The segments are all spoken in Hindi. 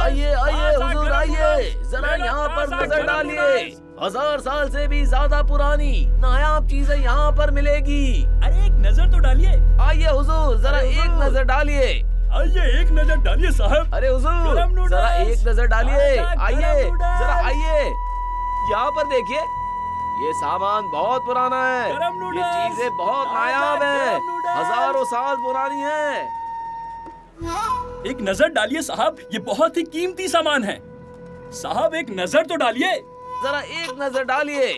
आइए आइए हुजूर आइए, जरा यहाँ पर नजर डालिए। 1000 साल से भी ज्यादा पुरानी नायाब चीजें यहाँ पर मिलेगी। अरे एक नजर तो डालिए। आइए हुजूर, जरा एक नजर डालिए। आइए एक नजर डालिए साहब। अरे हुजूर, गरम नूडल्स, जरा एक नजर डालिए। ताजा आइए गरम नूडल्स। जरा आइए, यहाँ पर देखिए, ये सामान बहुत पुराना है। गरम ये नूडल्स, चीजें बहुत ताजा नायाब हैं, गरम नूडल्स। हजारों साल पुरानी हैं। एक नजर डालिए साहब, ये बहुत ही कीमती सामान है। साहब एक नजर तो डालिए। जरा एक नजर डालिए।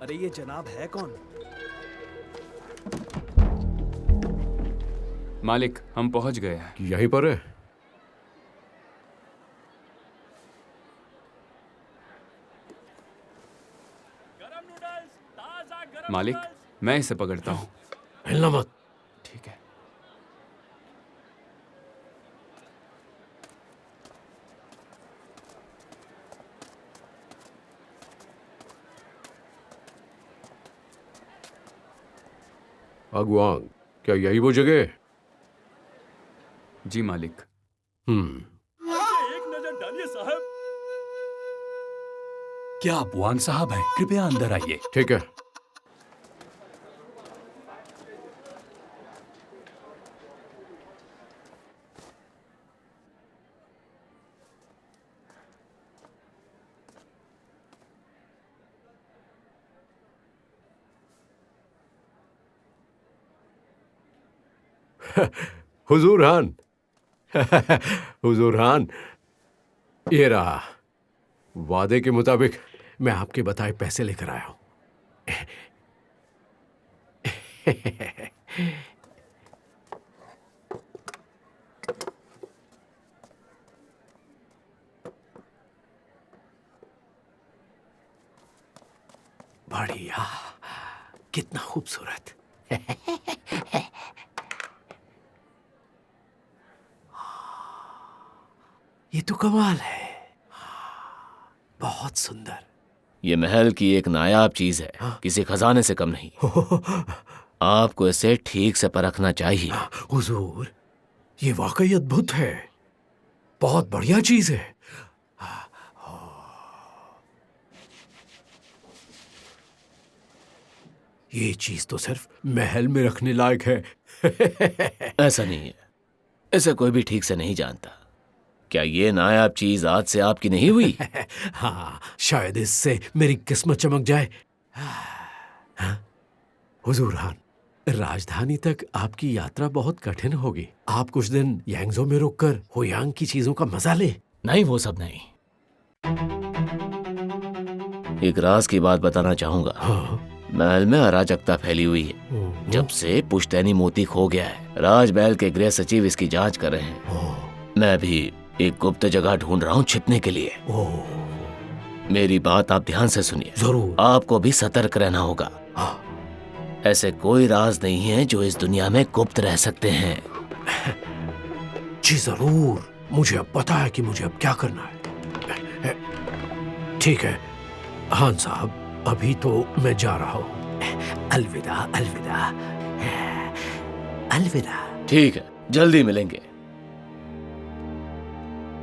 अरे ये जनाब है कौन? मालिक, हम पहुंच गए हैं। यहीं पर है। गरम नूडल्स, ताजा गरम मालिक, नूडल्स। मैं इसे पकड़ता हूँ। हिलना मत। ठीक है। अगवांग, क्या यही वो जगह है? जी मालिक। आइए एक नजर डालिए साहब। क्या आप वांग साहब हैं? कृपया अंदर आइए। ठीक है। हुजूर हान। हुजूर हान, ये रहा। वादे के मुताबिक मैं आपके बताए पैसे लेकर आया हूं। बढ़िया, कितना खूबसूरत। ये तो कमाल है, बहुत सुंदर। ये महल की एक नायाब चीज है, किसी खजाने से कम नहीं। आपको इसे ठीक से परखना चाहिए। हुजूर, ये वाकई अद्भुत है, बहुत बढ़िया चीज है। ये चीज तो सिर्फ महल में रखने लायक है। ऐसा नहीं है, इसे कोई भी ठीक से नहीं जानता। क्या ये नायाब चीज आज से आपकी नहीं हुई? हाँ, शायद इससे मेरी किस्मत चमक जाए। हाँ? हुजूर हान, राजधानी तक आपकी यात्रा बहुत कठिन होगी। आप कुछ दिन यांगजो में रुककर होयांग की चीजों का मजा ले। नहीं, वो सब नहीं। एक राज की बात बताना चाहूंगा। हाँ? महल में अराजकता फैली हुई है। जब से पुश्तैनी मोती खो गया है, राजमहल के गृह सचिव इसकी जांच कर रहे हैं। मैं भी एक गुप्त जगह ढूंढ रहा हूँ छिपने के लिए। मेरी बात आप ध्यान से सुनिए। जरूर। आपको भी सतर्क रहना होगा। ऐसे कोई राज नहीं है जो इस दुनिया में गुप्त रह सकते हैं। जी जरूर, मुझे अब पता है कि मुझे अब क्या करना है। ठीक है हान साहब, अभी तो मैं जा रहा हूँ। अलविदा अलविदा अलविदा। ठीक है, जल्दी मिलेंगे।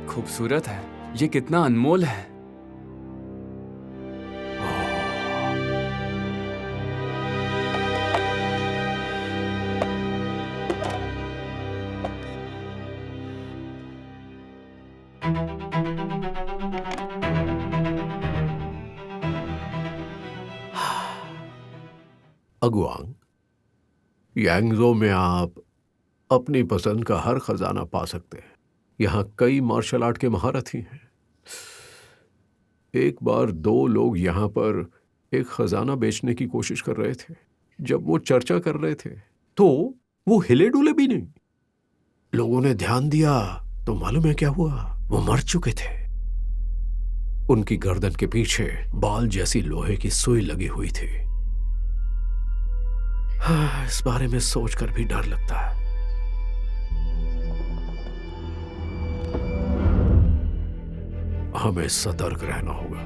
खूबसूरत है, ये कितना अनमोल है। अगुआंग, यांगजो में आप अपनी पसंद का हर खजाना पा सकते हैं। यहाँ कई मार्शल आर्ट के महारथी हैं। एक बार 2 लोग यहाँ पर एक खजाना बेचने की कोशिश कर रहे थे। जब वो चर्चा कर रहे थे तो वो हिले डुले भी नहीं। लोगों ने ध्यान दिया तो मालूम है क्या हुआ? वो मर चुके थे। उनकी गर्दन के पीछे बाल जैसी लोहे की सुई लगी हुई थी। हाँ, इस बारे में सोचकर भी डर लगता है। हमें सतर्क रहना होगा।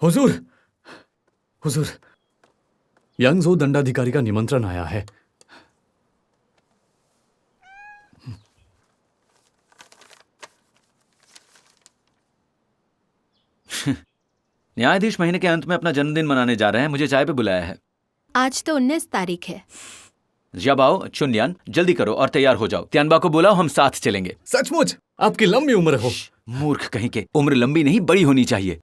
हुजूर, हुजूर, यांगजो दंडाधिकारी का निमंत्रण आया है। न्यायाधीश महीने के अंत में अपना जन्मदिन मनाने जा रहे हैं, मुझे चाय पे बुलाया है। आज तो 19 तारीख है। जब आओ चुनलियान, जल्दी करो और तैयार हो जाओ। त्यानबा को बुलाओ, हम साथ चलेंगे। सचमुच आपकी लंबी उम्र हो। मूर्ख कहीं के, उम्र लंबी नहीं बड़ी होनी चाहिए।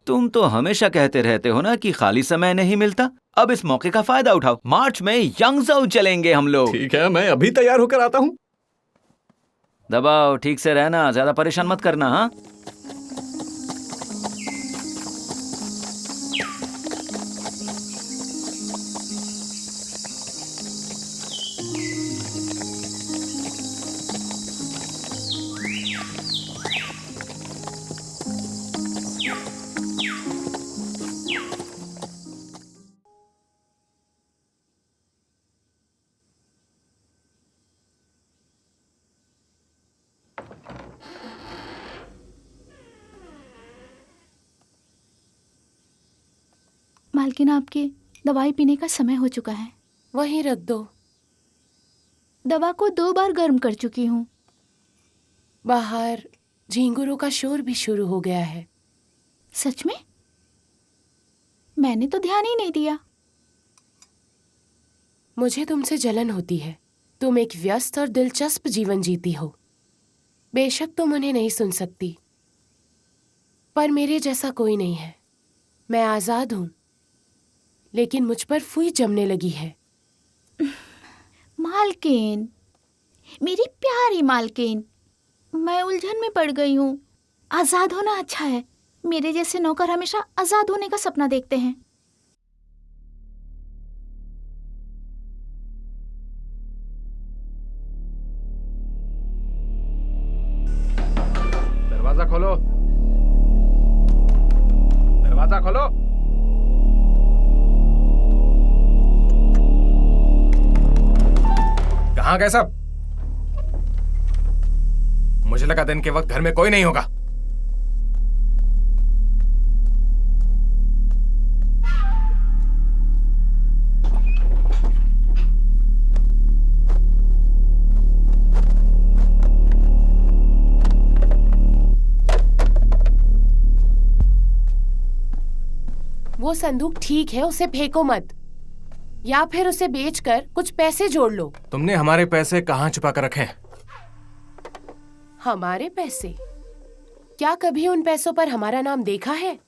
तुम तो हमेशा कहते रहते हो ना कि खाली समय नहीं मिलता। अब इस मौके का फायदा उठाओ। मार्च में यांगजो चलेंगे हम लोग। ठीक है, मैं अभी तैयार होकर आता हूँ। दबाओ, ठीक से रहना, ज्यादा परेशान मत करना। हाँ, मालकिन, आपके दवाई पीने का समय हो चुका है। वहीं रख दो। दवा को 2 बार गर्म कर चुकी हूँ। बाहर झींगुरों का शोर भी शुरू हो गया है। सच में? मैंने तो ध्यान ही नहीं दिया। मुझे तुमसे जलन होती है। तुम एक व्यस्त और दिलचस्प जीवन जीती हो। बेशक तुम उन्हें नहीं सुन सकती, पर मेरे जैसा कोई नहीं है। मैं आजाद हूं, लेकिन मुझ पर फुई जमने लगी है। मालकिन, मेरी प्यारी मालकिन, मैं उलझन में पड़ गई हूँ। आजाद होना अच्छा है। मेरे जैसे नौकर हमेशा आजाद होने का सपना देखते हैं। दरवाजा खोलो, दरवाजा खोलो। कहाँ गए सब? मुझे लगा दिन के वक्त घर में कोई नहीं होगा। वो संदूक ठीक है, उसे फेंको मत, या फिर उसे बेचकर कुछ पैसे जोड़ लो। तुमने हमारे पैसे कहाँ छुपा कर रखे हैं? हमारे पैसे? क्या कभी उन पैसों पर हमारा नाम देखा है?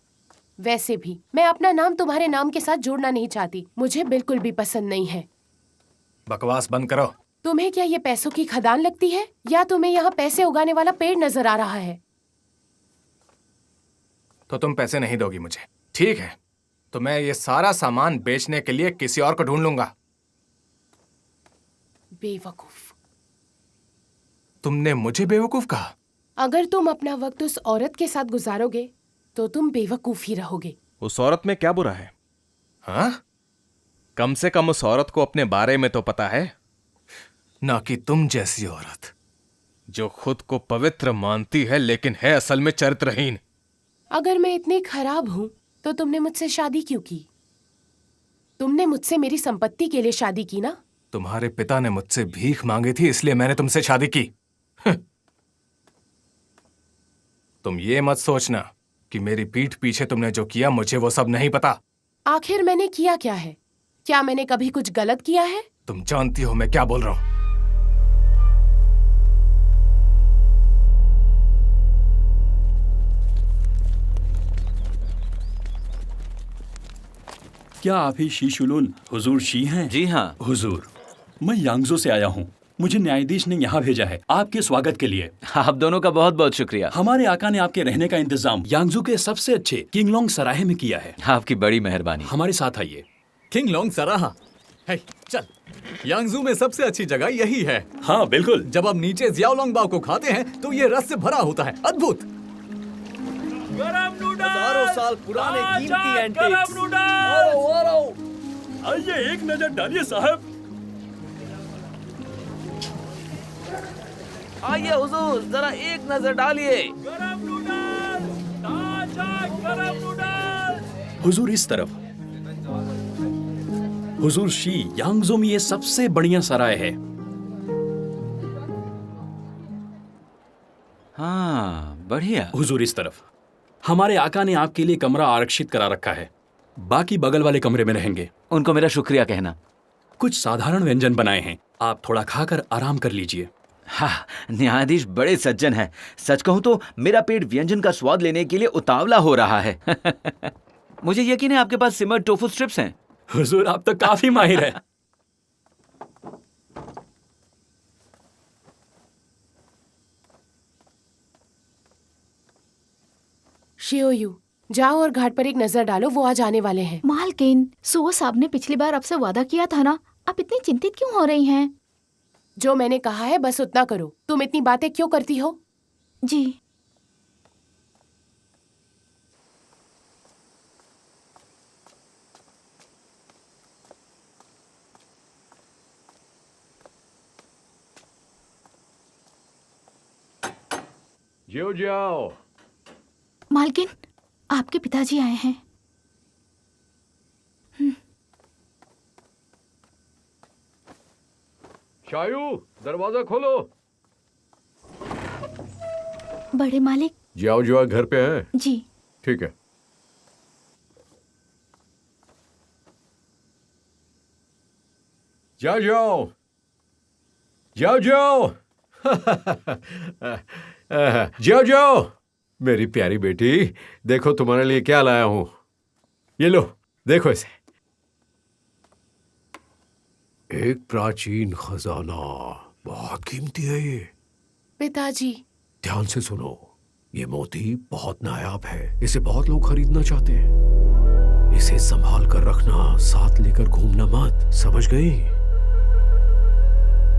वैसे भी मैं अपना नाम तुम्हारे नाम के साथ जोड़ना नहीं चाहती। मुझे बिल्कुल भी पसंद नहीं है। बकवास बंद करो। तुम्हें क्या ये पैसों की खदान लगती है, या तुम्हें यहाँ पैसे उगाने वाला पेड़ नजर आ रहा है? तो तुम पैसे नहीं दोगी मुझे, ठीक है? तो मैं ये सारा सामान बेचने के लिए किसी और को ढूंढ लूंगा। बेवकूफ। तुमने मुझे बेवकूफ कहा? अगर तुम अपना वक्त उस औरत के साथ गुजारोगे तो तुम बेवकूफ ही रहोगे। उस औरत में क्या बुरा है? हाँ? कम से कम उस औरत को अपने बारे में तो पता है, ना कि तुम जैसी औरत जो खुद को पवित्र मानती है लेकिन है असल में चरित्रहीन। अगर मैं इतनी खराब हूं तो तुमने मुझसे शादी क्यों की? तुमने मुझसे मेरी संपत्ति के लिए शादी की ना? तुम्हारे पिता ने मुझसे भीख मांगी थी, इसलिए मैंने तुमसे शादी की। तुम ये मत सोचना कि मेरी पीठ पीछे तुमने जो किया मुझे वो सब नहीं पता। आखिर मैंने किया क्या है? क्या मैंने कभी कुछ गलत किया है? तुम जानती हो मैं क्या बोल रहा हूं। क्या आप ही शी शुलुन हुजूर शी हैं? जी हाँ हुजूर, मैं यांगजो से आया हूँ। मुझे न्यायाधीश ने यहाँ भेजा है आपके स्वागत के लिए। आप दोनों का बहुत बहुत शुक्रिया। हमारे आका ने आपके रहने का इंतजाम यांगजो के सबसे अच्छे किंगलोंग सराहे में किया है। आपकी बड़ी मेहरबानी। हमारे साथ आइए। किंगलोंग सराहा है, चल। यांगजू में सबसे अच्छी जगह यही है। हाँ बिल्कुल। जब आप नीचे जियाओलोंग बाव को खाते हैं तो ये रस से भरा होता है। अद्भुत। हजारों साल पुराने कीमती एंटीक्स। गरम नूडल्स। आइए एक नजर डालिए साहब। आइए हुजूर, जरा एक नजर डालिए। गरम नूडल्स, ताजा गरम नूडल्स। हुजूर इस तरफ। हुजूर शी, यांगजो में ये सबसे बढ़िया सराय है। हाँ, बढ़िया। हुजूर इस तरफ। हमारे आका ने आपके लिए कमरा आरक्षित करा रखा है, बाकी बगल वाले कमरे में रहेंगे। उनको मेरा शुक्रिया कहना। कुछ साधारण व्यंजन बनाए हैं, आप थोड़ा खाकर आराम कर लीजिए। हाँ, न्यायाधीश बड़े सज्जन हैं। सच कहूं तो मेरा पेट व्यंजन का स्वाद लेने के लिए उतावला हो रहा है। मुझे यकीन है आपके पास सिमर टोफू स्ट्रिप्स हैं। हुजूर आप तो काफी माहिर है। शियोयू, जाओ और घाट पर एक नजर डालो, वो आज आने वाले हैं। मालकिन, सुओ साहब ने पिछली बार आपसे वादा किया था ना, आप इतनी चिंतित क्यों हो रही हैं? जो मैंने कहा है बस उतना करो। तुम इतनी बातें क्यों करती हो? जी। जियो जाओ। मालकिन, आपके पिताजी आए हैं। शायू, दरवाजा खोलो। बड़े मालिक। जाओ जुआ घर पे है? जी। ठीक है। जाओ जाओ जाओ जाओ। जाओ जाओ मेरी प्यारी बेटी, देखो तुम्हारे लिए क्या लाया हूं। ये लो, देखो इसे। एक प्राचीन खजाना, बहुत कीमती है ये। पिताजी। ध्यान से सुनो, ये मोती बहुत नायाब है, इसे बहुत लोग खरीदना चाहते हैं। इसे संभाल कर रखना, साथ लेकर घूमना मत, समझ गई?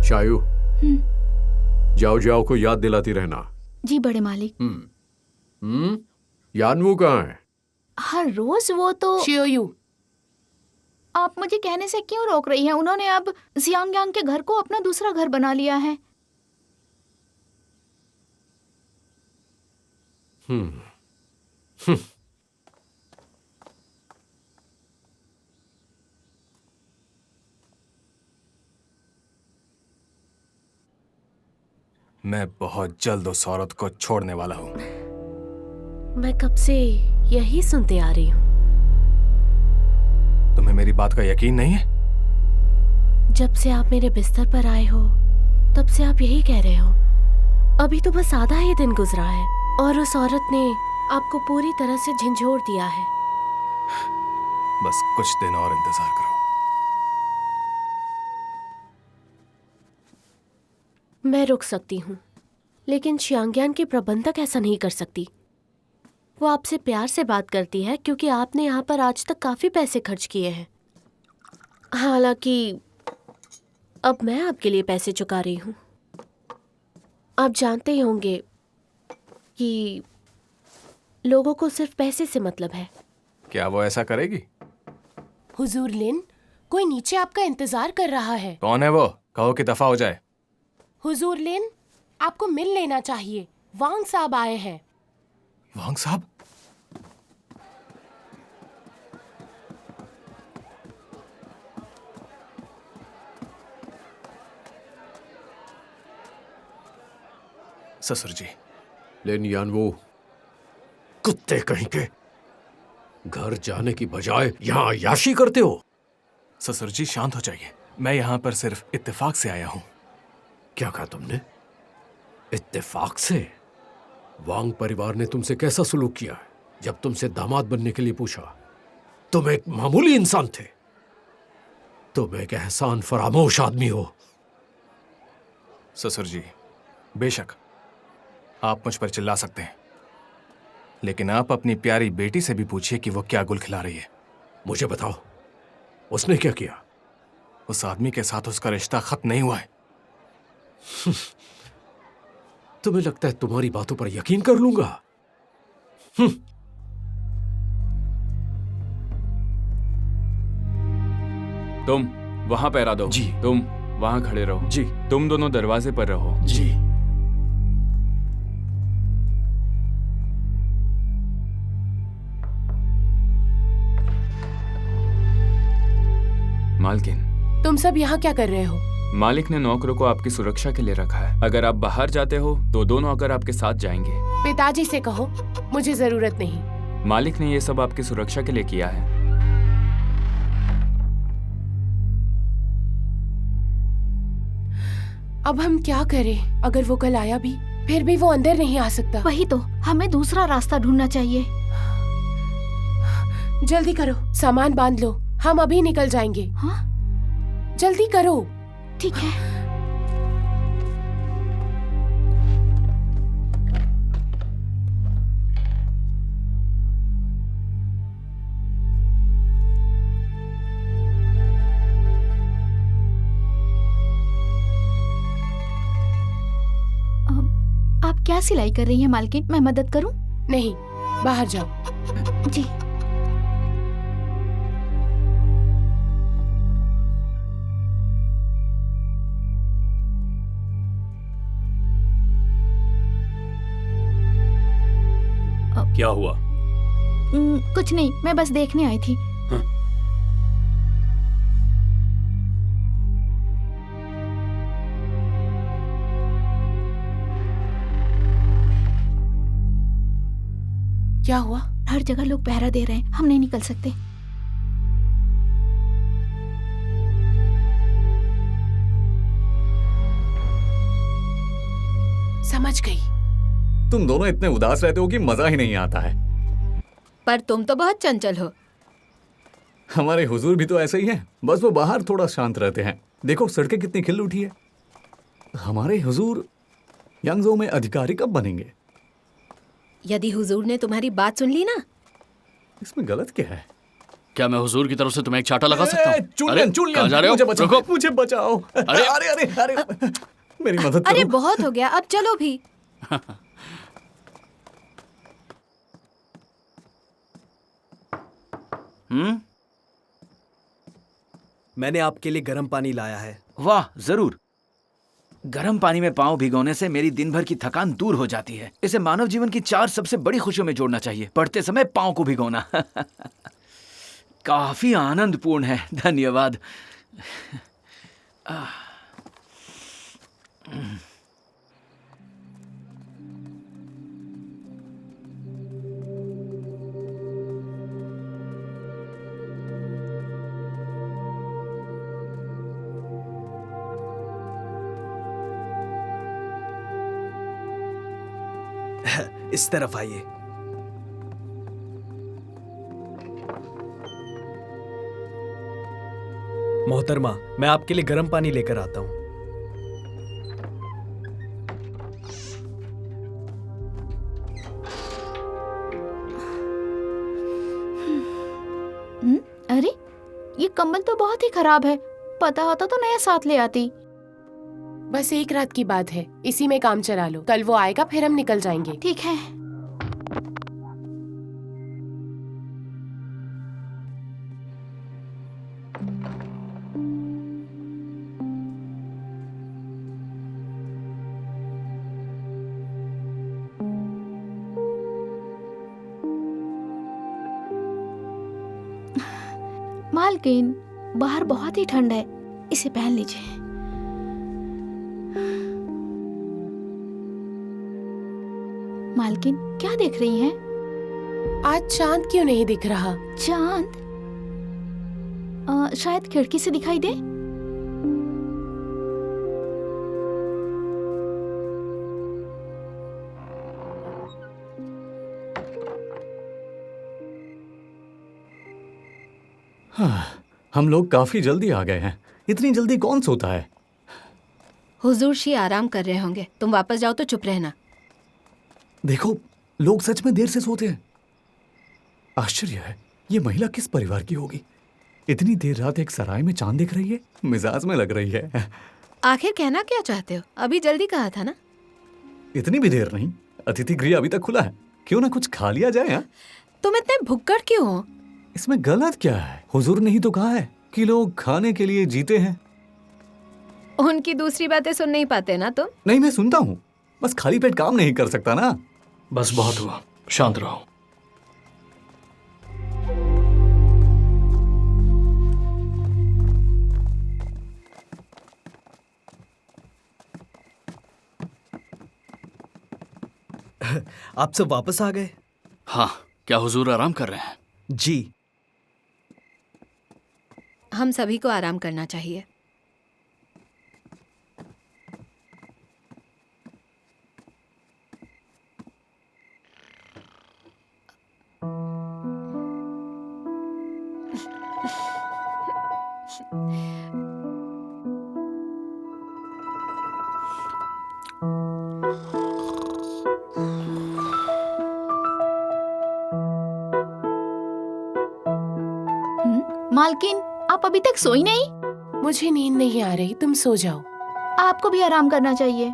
शायू, जाओ जाओ को याद दिलाती रहना। जी बड़े मालिक। यानवू कहाँ है? हर रोज वो तो। शियोयू, आप मुझे कहने से क्यों रोक रही हैं? उन्होंने अब जियांगयांग के घर को अपना दूसरा घर बना लिया है। मैं बहुत जल्द उस औरत को छोड़ने वाला हूँ। मैं कब से यही सुनते आ रही हूँ। तुम्हें मेरी बात का यकीन नहीं है? जब से आप मेरे बिस्तर पर आए हो, तब से आप यही कह रहे हो। अभी तो बस आधा ही दिन गुजरा है और उस औरत ने आपको पूरी तरह से झंझोड़ दिया है। बस कुछ दिन और इंतजार करो। मैं रुक सकती हूँ, लेकिन शियांगयान के प्रबंधक ऐसा नहीं कर सकती। वो आपसे प्यार से बात करती है क्योंकि आपने यहाँ पर आज तक काफी पैसे खर्च किए हैं। हालांकि अब मैं आपके लिए पैसे चुका रही हूँ। आप जानते ही होंगे कि लोगों को सिर्फ पैसे से मतलब है। क्या वो ऐसा करेगी? हुजूर लिन, कोई नीचे आपका इंतजार कर रहा है। कौन है वो? कहो कि दफा हो जाए। हुजूर लिन, आपको मिल लेना चाहिए। वांग साहब आए हैं। वांग साहब? ससुर जी। लेन यानवू, कुत्ते कहीं के, घर जाने की बजाय यहाँ अय्याशी करते हो। ससुर जी शांत हो जाइए, मैं यहाँ पर सिर्फ इत्तेफाक से आया हूँ। क्या कहा तुमने? इत्तेफाक से? वांग परिवार ने तुमसे कैसा सलूक किया जब तुमसे दामाद बनने के लिए पूछा? तुम एक मामूली इंसान थे। तुम एक एहसान फरामोश आदमी हो। ससुर जी, बेशक आप मुझ पर चिल्ला सकते हैं, लेकिन आप अपनी प्यारी बेटी से भी पूछिए कि वो क्या गुल खिला रही है। मुझे बताओ, उसने क्या किया? उस आदमी के साथ उसका रिश्ता खत्म नहीं हुआ है। तुम्हें लगता है तुम्हारी बातों पर यकीन कर लूंगा? तुम वहां पैरा दो। जी। तुम वहां खड़े रहो। जी। तुम दोनों दरवाजे पर रहो। जी। मालकिन, तुम सब यहाँ क्या कर रहे हो? मालिक ने नौकरों को आपकी सुरक्षा के लिए रखा है। अगर आप बाहर जाते हो तो दो नौकर आपके साथ जाएंगे। पिताजी से कहो, मुझे जरूरत नहीं। मालिक ने ये सब आपकी सुरक्षा के लिए किया है। अब हम क्या करें? अगर वो कल आया भी, फिर भी वो अंदर नहीं आ सकता। वही तो, हमें दूसरा रास्ता ढूंढना चाहिए। जल्दी करो, सामान बांध लो, हम अभी निकल जाएंगे। हाँ? जल्दी करो। ठीक है। आप क्या सिलाई कर रही हैं मालकिन? मैं मदद करूं? नहीं, बाहर जाओ। जी। क्या हुआ? कुछ नहीं, मैं बस देखने आई थी। हाँ? क्या हुआ? हर जगह लोग पहरा दे रहे हैं, हम नहीं निकल सकते। समझ गई। तुम दोनों इतने उदास रहते हो कि मजा ही नहीं आता है। पर तुम तो बहुत चंचल हो। हमारे हुजूर भी तो ऐसे ही हैं, बस वो बाहर थोड़ा शांत रहते हैं। देखो सड़कें कितनी खिल उठी है। हमारे हुजूर यांगजो में अधिकारी कब बनेंगे? यदि हुजूर ने तुम्हारी बात सुन ली ना। इसमें गलत क्या है? क्या मैं हुजूर की तरफ से तुम्हें एक चाटा लगा सकता हूँ? चुलियन, कहाँ जा रहे हो? मुझे बचाओ, रुको। मुझे बचाओ। अरे अरे अरे अरे मेरी मदद अरे करो। बहुत हो गया, अब चलो भी। मैंने आपके लिए गर्म पानी लाया है। वाह, जरूर। गर्म पानी में पाँव भिगोने से मेरी दिन भर की थकान दूर हो जाती है। इसे मानव जीवन की 4 सबसे बड़ी खुशियों में जोड़ना चाहिए। पढ़ते समय पाँव को भिगोना काफी आनंदपूर्ण है। धन्यवाद। इस तरफ आइए। मोहतरमा, मैं आपके लिए गर्म पानी लेकर आता हूं। अरे ये कंबल तो बहुत ही खराब है। पता होता तो नया साथ ले आती। बस एक रात की बात है, इसी में काम चला लो। कल वो आएगा, फिर हम निकल जाएंगे। ठीक है। मालकिन, बाहर बहुत ही ठंड है, इसे पहन लीजिए। मालकिन, क्या देख रही हैं? आज चांद क्यों नहीं दिख रहा? चांद? शायद खिड़की से दिखाई दे। हाँ, हम लोग काफी जल्दी आ गए हैं। इतनी जल्दी कौन सोता है? हुजूर शी आराम कर रहे होंगे, तुम वापस जाओ तो चुप रहना। देखो, लोग सच में देर से सोते हैं। आश्चर्य है, ये महिला किस परिवार की होगी? इतनी देर रात एक सराय में चांद देख रही है। मिजाज में लग रही है। आखिर कहना क्या चाहते हो? अभी जल्दी कहा था ना। इतनी भी देर नहीं, अतिथि गृह अभी तक खुला है। क्यों ना कुछ खा लिया जाए? तुम इतने भुक्कड़ क्यों हो? इसमें गलत क्या है? हुजूर ने ही तो कहा है कि लोग खाने के लिए जीते हैं। उनकी दूसरी बातें सुन नहीं पाते ना तुम? नहीं, मैं सुनता हूँ, बस खाली पेट काम नहीं कर सकता ना। बस बहुत हुआ, शांत रहो। आप सब वापस आ गए? हाँ, क्या हुजूर आराम कर रहे हैं? जी। हम सभी को आराम करना चाहिए। मालकिन, आप अभी तक सोई नहीं? मुझे नींद नहीं आ रही, तुम सो जाओ। आपको भी आराम करना चाहिए।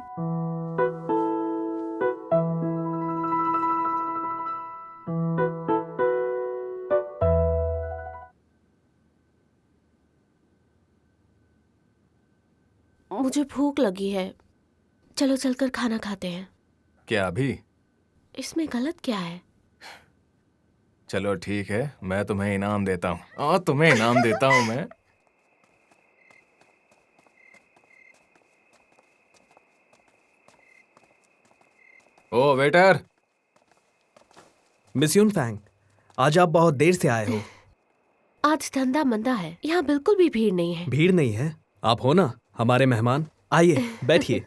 मुझे भूख लगी है, चलो चलकर खाना खाते हैं। क्या अभी? इसमें गलत क्या है? चलो ठीक है, मैं तुम्हें इनाम देता हूँ। तुम्हें इनाम देता हूँ मैं। ओ वेटर। मिस यूनफैंग, आज आप बहुत देर से आए हो। आज धंधा मंदा है, यहाँ बिल्कुल भी भीड़ नहीं है। भीड़ नहीं है? आप हो ना हमारे मेहमान। आइए बैठिए।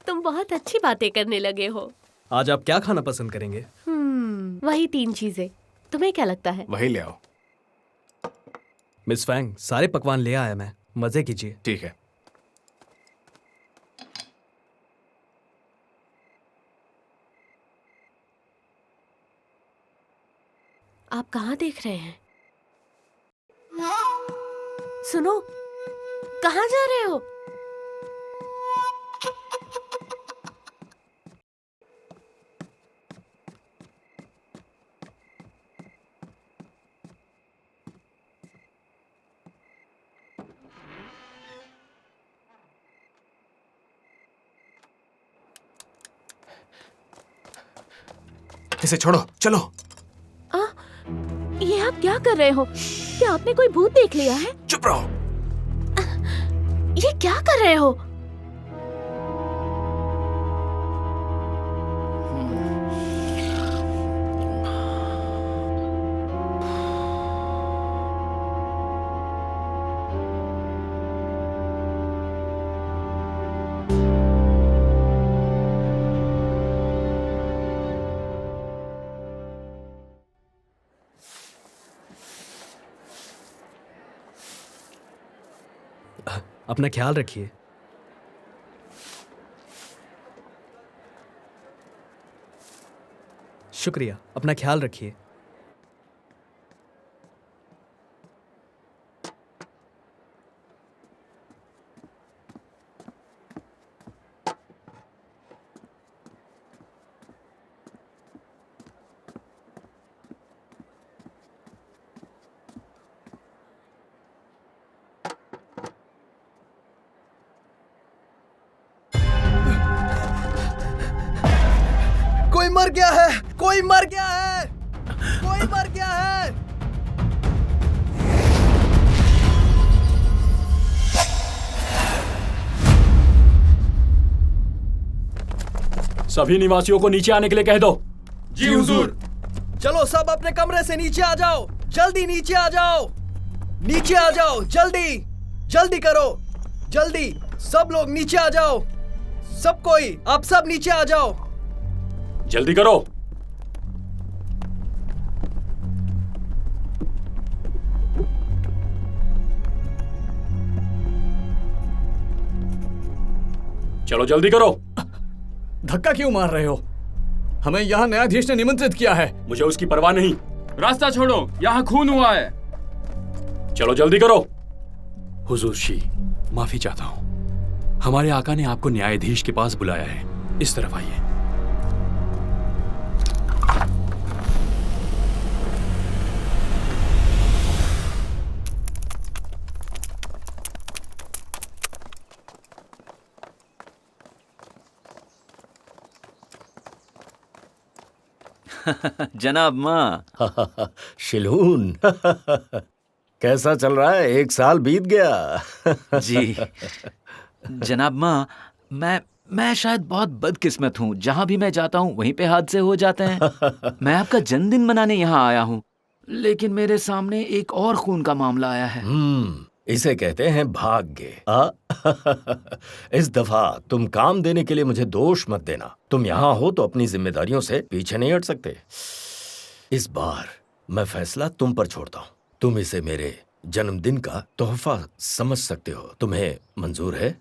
तुम बहुत अच्छी बातें करने लगे हो। आज आप क्या खाना पसंद करेंगे? वही 3 चीजें। तुम्हें क्या लगता है? वही ले आओ। मिस फैंग, सारे पकवान ले आया मैं, मजे कीजिए। ठीक है। आप कहाँ देख रहे हैं? सुनो, कहाँ जा रहे हो? इसे छोड़ो, चलो। ये आप क्या कर रहे हो? क्या आपने कोई भूत देख लिया है? चुप रहो। ये क्या कर रहे हो? अपना ख्याल रखिए। शुक्रिया, अपना ख्याल रखिए। कोई मर गया है! कोई मर गया है! कोई मर गया है! सभी निवासियों को नीचे आने के लिए कह दो। जी हुजूर। चलो सब अपने कमरे से नीचे आ जाओ, जल्दी नीचे आ जाओ, नीचे आ जाओ, जल्दी जल्दी करो, जल्दी सब लोग नीचे आ जाओ, सब कोई, आप सब नीचे आ जाओ, जल्दी करो। चलो जल्दी करो। धक्का क्यों मार रहे हो? हमें यहाँ न्यायाधीश ने निमंत्रित किया है। मुझे उसकी परवाह नहीं। रास्ता छोड़ो, यहाँ खून हुआ है। चलो जल्दी करो। हुजूर शी, माफी चाहता हूँ। हमारे आका ने आपको न्यायाधीश के पास बुलाया है। इस तरफ आइए। जनाब माँ। शिलून। कैसा चल रहा है? 1 साल बीत गया। जी जनाब माँ, मैं मैं शायद बहुत बदकिस्मत हूँ, जहाँ भी मैं जाता हूँ वहीं पे हादसे हो जाते हैं। मैं आपका जन्मदिन मनाने यहाँ आया हूँ, लेकिन मेरे सामने एक और खून का मामला आया है। इसे कहते हैं भाग्य। इस दफा तुम काम देने के लिए मुझे दोष मत देना। तुम यहाँ हो तो अपनी जिम्मेदारियों से पीछे नहीं हट सकते। इस बार मैं फैसला तुम पर छोड़ता हूँ। तुम इसे मेरे जन्मदिन का तोहफा समझ सकते हो। तुम्हें मंजूर है?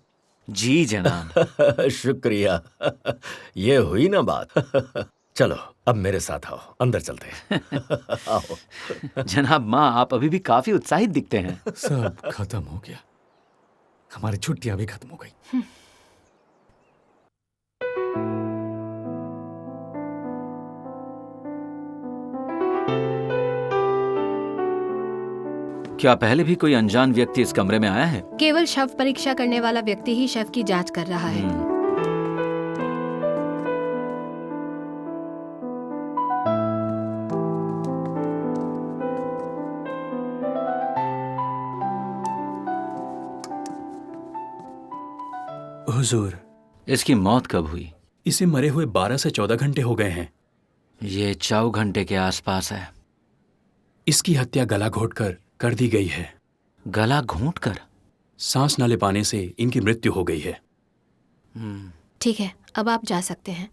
जी जनाब। शुक्रिया। ये हुई ना बात। चलो अब मेरे साथ आओ, अंदर चलते हैं। आओ। जनाब माँ, आप अभी भी काफी उत्साहित दिखते हैं। सब खत्म हो गया, हमारी छुट्टियां भी खत्म हो गई। क्या पहले भी कोई अनजान व्यक्ति इस कमरे में आया है? केवल शव परीक्षा करने वाला व्यक्ति ही शव की जांच कर रहा है। हुजूर, इसकी मौत कब हुई? इसे मरे हुए 12 से 14 घंटे हो गए हैं। ये 4 घंटे के आसपास है। इसकी हत्या गला घोंटकर कर दी गई है। गला घोंटकर? सांस न ले पाने से इनकी मृत्यु हो गई है। ठीक है, अब आप जा सकते हैं।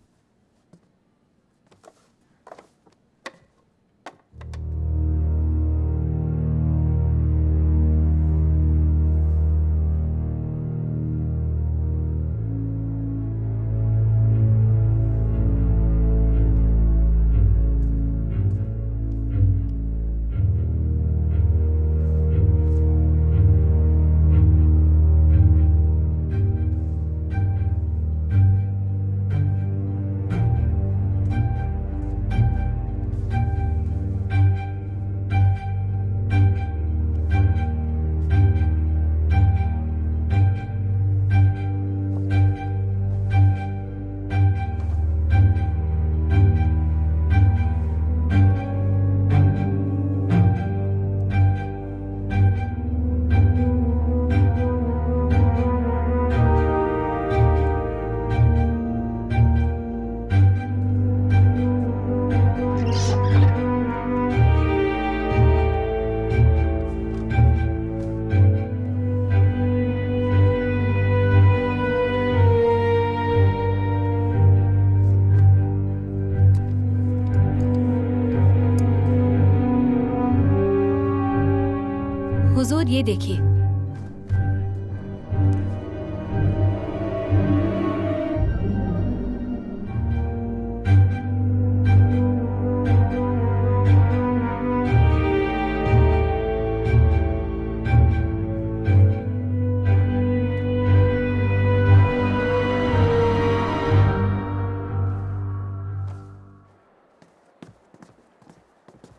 हुजूर, ये देखिए।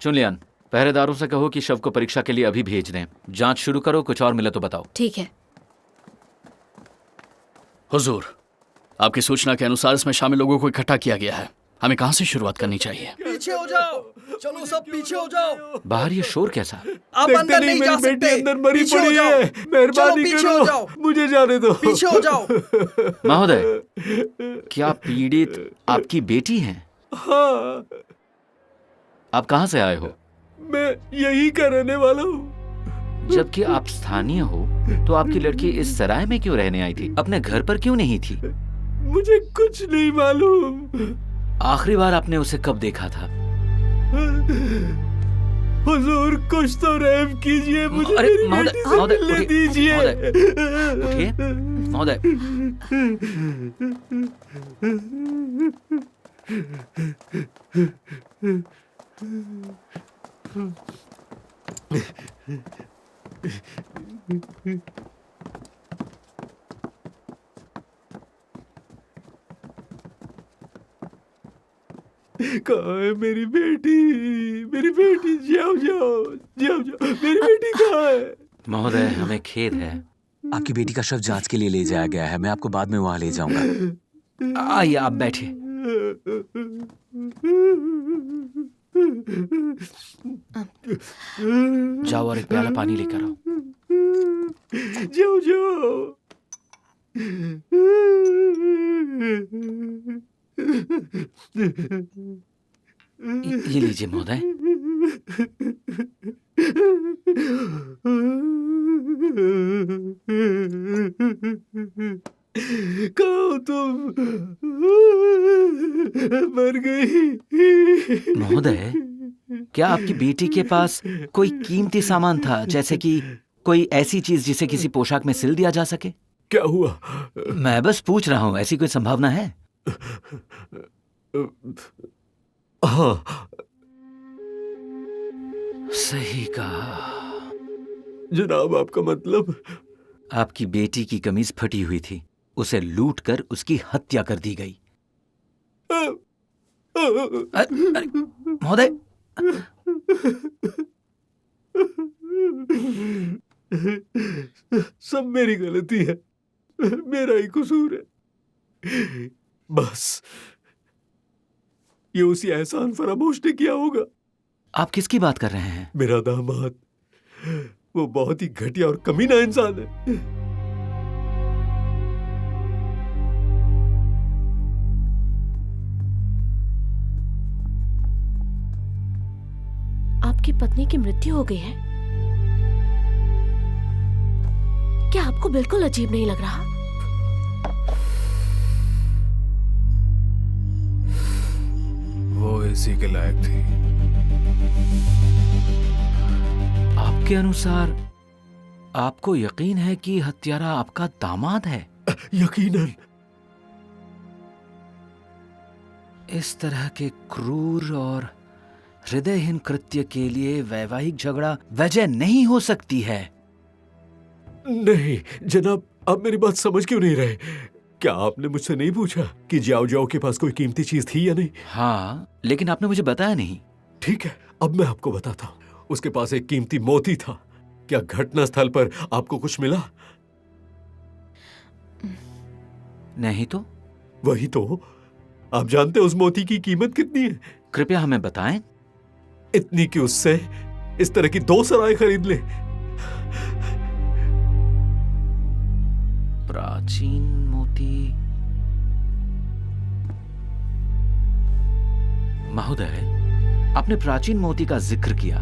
चुनलियान, पहरेदारों से कहो कि शव को परीक्षा के लिए अभी भेज दें। जांच शुरू करो, कुछ और मिले तो बताओ। ठीक है। हुजूर, आपकी सूचना के अनुसार इसमें शामिल लोगों को इकट्ठा किया गया है। हमें कहां से शुरुआत करनी चाहिए? पीछे हो जाओ, चलो सब पीछे हो जाओ। बाहर ये शोर कैसा? आप अंदर नहीं जा सकते। बेटी अंदर मरी पीछे हो पड़ी जाओ। है। मेहरबानी पीछे हो जाओ। करो, मुझे जाने दो। पीछे हो जाओ। महोदय, क्या पीड़ित आपकी बेटी हैं? हाँ, आप कहां से आए हो? मैं यही का रहने वाला हूँ। जबकि आप स्थानीय हो तो आपकी लड़की इस सराय में क्यों रहने आई थी? अपने घर पर क्यों नहीं थी? मुझे कुछ नहीं मालूम। आखिरी बार आपने उसे कब देखा था? हुजूर, कुछ तो रहम कीजिए, मुझे अरे मेरी महोदय, बेटी से महोदय, मिलने उठिए, दीजिए। उठिए, महोदय। कहाँ है मेरी बेटी? मेरी बेटी, जाओ जाओ जाओ जाओ, मेरी बेटी कहाँ है? महोदय, हमें खेद है। आपकी बेटी का शव जांच के लिए ले जाया गया है। मैं आपको बाद में वहां ले जाऊंगा। आइए, आप बैठिए। जाओ और एक प्याला पानी लेकर आओ। जाओ जाओ। ये लीजिए महोदय। कहो तुम मर गई। महोदय, क्या आपकी बेटी के पास कोई कीमती सामान था, जैसे कि कोई ऐसी चीज जिसे किसी पोशाक में सिल दिया जा सके? क्या हुआ? मैं बस पूछ रहा हूँ, ऐसी कोई संभावना है? हाँ, सही कहा। जनाब, आपका मतलब? आपकी बेटी की कमीज फटी हुई थी, उसे लूट कर उसकी हत्या कर दी गई। महोदय, सब मेरी गलती है, मेरा ही कसूर है। बस ये उसी एहसान फरामोश ने किया होगा। आप किसकी बात कर रहे हैं? मेरा दामाद, वो बहुत ही घटिया और कमीना इंसान है। आपकी पत्नी की मृत्यु हो गई है? क्या आपको बिल्कुल अजीब नहीं लग रहा? वो इसी के लायक थी। आपके अनुसार आपको यकीन है कि हत्यारा आपका दामाद है? यकीनन। इस तरह के क्रूर और हृदयहीन कृत्य के लिए वैवाहिक झगड़ा वजह नहीं हो सकती है। नहीं जनाब, आप मेरी बात समझ क्यों नहीं रहे? क्या आपने मुझसे नहीं पूछा कि जाओ जाओ के पास कोई कीमती चीज थी या नहीं? हाँ, लेकिन आपने मुझे बताया नहीं। ठीक है, अब मैं आपको बताता हूँ। उसके पास एक कीमती मोती था। क्या घटना स्थल पर आपको कुछ मिला? नहीं तो? वही तो। आप जानते उस मोती की कीमत कितनी है? कृपया हमें बताएं। इतनी कि उससे इस तरह की 2 सराय खरीद ले। प्राचीन मोती। महोदय, आपने प्राचीन मोती का जिक्र किया।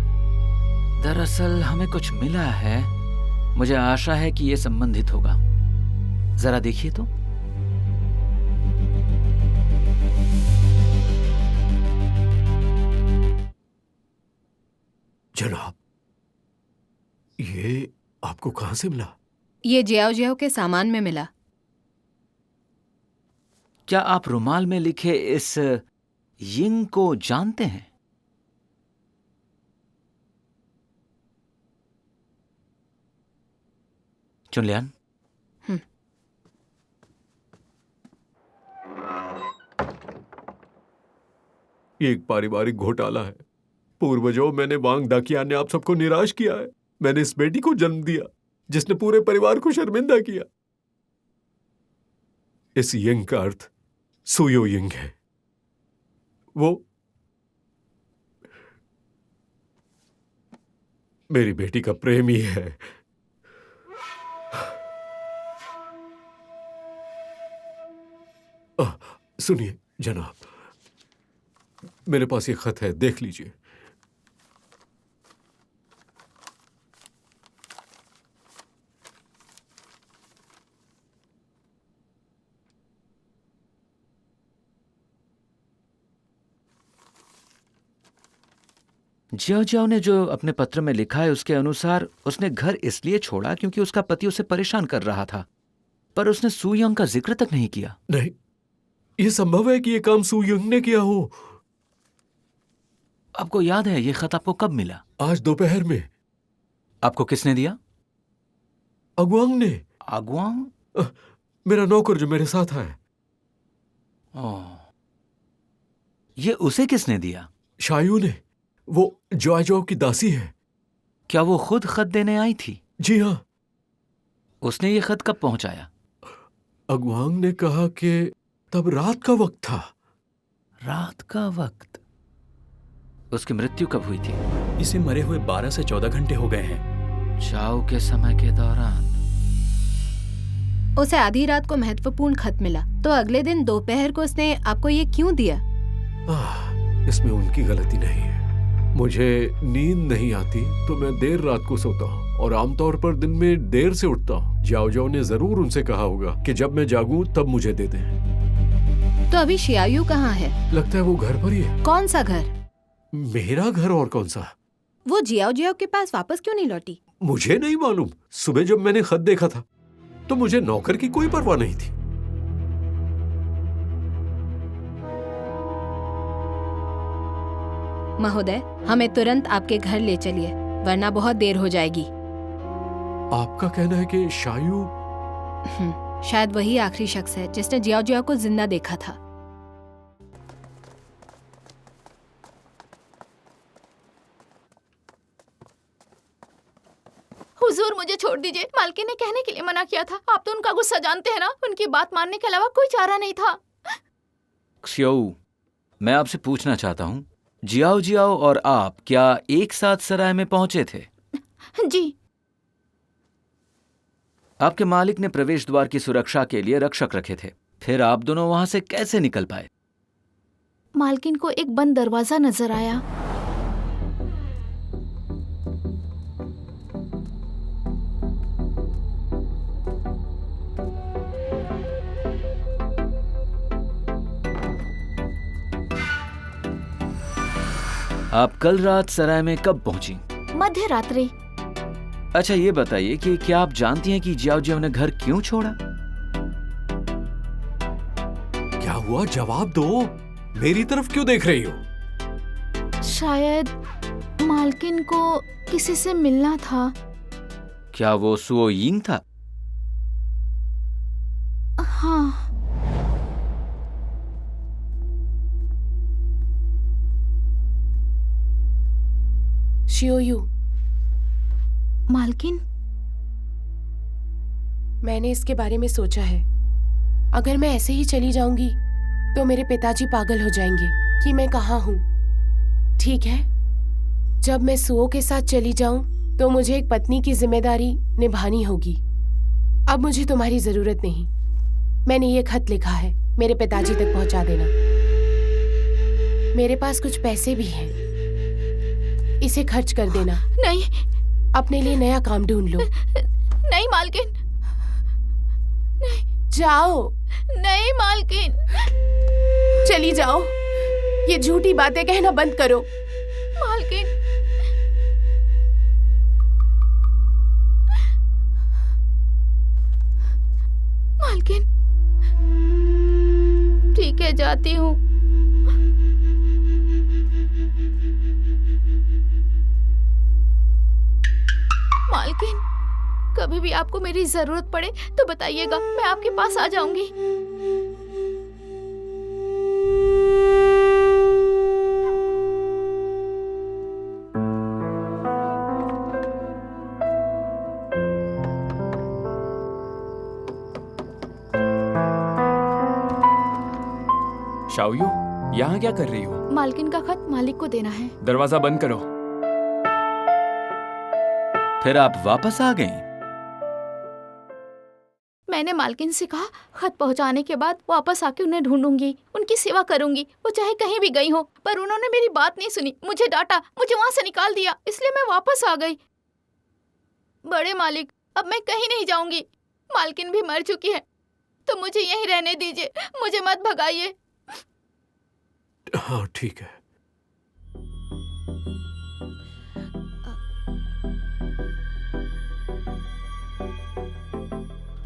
दरअसल हमें कुछ मिला है। मुझे आशा है कि यह संबंधित होगा। जरा देखिए तो। जनाब, ये आपको कहां से मिला? ये जियाओ जियाओ के सामान में मिला। क्या आप रुमाल में लिखे इस यिंग को जानते हैं? चुनलियान, ये एक पारिवारिक घोटाला है। पूर्वजों मैंने वांग दाकियान ने आप सबको निराश किया है। मैंने इस बेटी को जन्म दिया जिसने पूरे परिवार को शर्मिंदा किया। इस यिंग का अर्थ सुयो यिंग है। वो मेरी बेटी का प्रेमी है। सुनिए जनाब, मेरे पास ये खत है, देख लीजिए। जियाओ जियाओ ने जो अपने पत्र में लिखा है उसके अनुसार उसने घर इसलिए छोड़ा क्योंकि उसका पति उसे परेशान कर रहा था, पर उसने सू यंग का जिक्र तक नहीं किया। नहीं, यह संभव है कि यह काम सू यंग ने किया हो। आपको याद है ये खत आपको कब मिला? आज दोपहर में। आपको किसने दिया? अगुआंग ने। अगुआंग? मेरा नौकर जो मेरे साथ है। ये उसे किसने दिया? शायू ने। वो जॉयजो की दासी है। क्या वो खुद खत देने आई थी? जी हाँ। उसने ये खत कब पहुंचाया? अगुआंग ने कहा कि तब रात का वक्त था। रात का वक्त? उसकी मृत्यु कब हुई थी? इसे मरे हुए 12 से 14 घंटे हो गए हैं। चाव के समय के दौरान। उसे आधी रात को महत्वपूर्ण खत मिला, तो अगले दिन दोपहर को उसने आपको ये क्यों दिया? इसमें उनकी गलती नहीं है। मुझे नींद नहीं आती तो मैं देर रात को सोता हूँ और आमतौर पर दिन में देर से उठता हूँ। जाओ जाओ ने जरूर उनसे कहा होगा कि जब मैं जागूं तब मुझे दे दें। तो अभी शियायू कहाँ है? लगता है वो घर पर ही है। कौन सा घर? मेरा घर और कौन सा। वो जियाओ जियाओ के पास वापस क्यों नहीं लौटी? मुझे नहीं मालूम। सुबह जब मैंने खत देखा था तो मुझे नौकर की कोई परवाह नहीं थी। महोदय, हमें तुरंत आपके घर ले चलिए, वरना बहुत देर हो जाएगी। आपका कहना है कि शायू शायद वही आखिरी शख्स है जिसने जियाओ जियाओ को जिंदा देखा था। हुजूर, मुझे छोड़ दीजिए। मालकिन ने कहने के लिए मना किया था। आप तो उनका गुस्सा जानते हैं ना। उनकी बात मानने के अलावा कोई चारा नहीं था। क्सियाओ, मैं आपसे पूछना चाहता हूँ, जियाओ जियाओ और आप क्या एक साथ सराय में पहुंचे थे? जी। आपके मालिक ने प्रवेश द्वार की सुरक्षा के लिए रक्षक रखे थे, फिर आप दोनों वहां से कैसे निकल पाए? मालकिन को एक बंद दरवाजा नजर आया। आप कल रात सराय में कब पहुंची? मध्य रात्रि। अच्छा, ये बताइए कि क्या आप जानती हैं कि जियाओ जियाओ ने घर क्यों छोड़ा? क्या हुआ, जवाब दो। मेरी तरफ क्यों देख रही हो? शायद मालकिन को किसी से मिलना था। क्या वो सुओ यिंग था? हाँ। शियोयू। मालकिन, मैंने इसके बारे में सोचा है। अगर मैं ऐसे ही चली जाऊंगी तो मेरे पिताजी पागल हो जाएंगे कि मैं कहाँ हूँ। ठीक है, जब मैं सुओ के साथ चली जाऊं तो मुझे एक पत्नी की जिम्मेदारी निभानी होगी। अब मुझे तुम्हारी जरूरत नहीं। मैंने ये खत लिखा है, मेरे पिताजी तक पहुंचा देना। मेरे पास कुछ पैसे भी हैं, इसे खर्च कर देना। नहीं। अपने लिए नया काम ढूंढ लो। नहीं मालकिन, नहीं। जाओ। नहीं मालकिन। चली जाओ। ये झूठी बातें कहना बंद करो। मालकिन। मालकिन, ठीक है, जाती हूँ। मालकिन, कभी भी आपको मेरी जरूरत पड़े तो बताइएगा, मैं आपके पास आ जाऊंगी। शाओयू, यहाँ क्या कर रही हो? मालकिन का खत मालिक को देना है। दरवाजा बंद करो। फिर आप वापस आ गईं? मैंने मालकिन से कहा खत पहुंचाने के बाद वापस आके उन्हें ढूंढूंगी, उनकी सेवा करूंगी, वो चाहे कहीं भी गई हो। पर उन्होंने मेरी बात नहीं सुनी, मुझे डांटा, मुझे वहां से निकाल दिया, इसलिए मैं वापस आ गई। बड़े मालिक, अब मैं कहीं नहीं जाऊंगी। मालकिन भी मर चुकी है, तो मुझे यहीं रहने दीजिए, मुझे मत भगाइए। हाँ, ठीक है।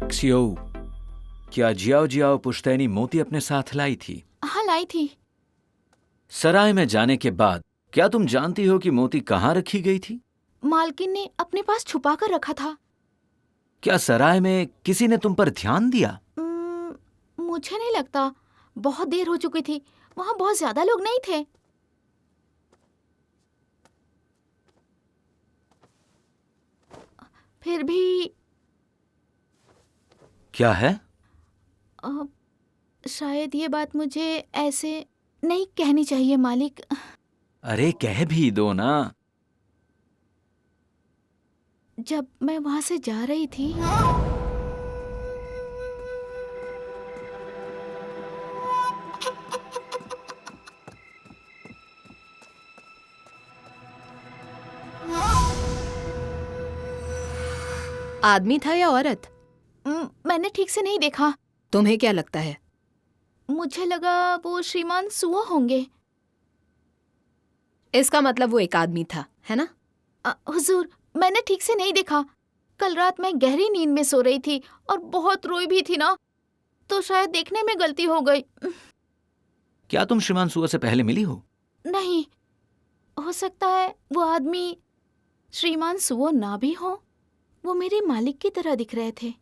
क्सियाओ, क्या जियाओ जियाओ पुश्तैनी मोती अपने साथ लाई थी? हाँ, लाई थी। सराय में जाने के बाद क्या तुम जानती हो कि मोती कहाँ रखी गई थी? मालकिन ने अपने पास छुपा कर रखा था। क्या सराय में किसी ने तुम पर ध्यान दिया? मुझे नहीं लगता, बहुत देर हो चुकी थी, वहां बहुत ज्यादा लोग नहीं थे। फिर भी क्या है? शायद ये बात मुझे ऐसे नहीं कहनी चाहिए मालिक। अरे कह भी दो ना। जब मैं वहां से जा रही थी आदमी था या औरत? मैंने ठीक से नहीं देखा। तुम्हें क्या लगता है? मुझे लगा वो श्रीमान सुओ होंगे। इसका मतलब वो एक आदमी था, है ना? हुजूर, मैंने ठीक से नहीं देखा। कल रात मैं गहरी नींद में सो रही थी और बहुत रोई भी थी ना, तो शायद देखने में गलती हो गई। क्या तुम श्रीमान सुआ से पहले मिली हो? नहीं, हो सकता है वो आदमी श्रीमान सुओ ना भी हो। वो मेरे मालिक की तरह दिख रहे थे।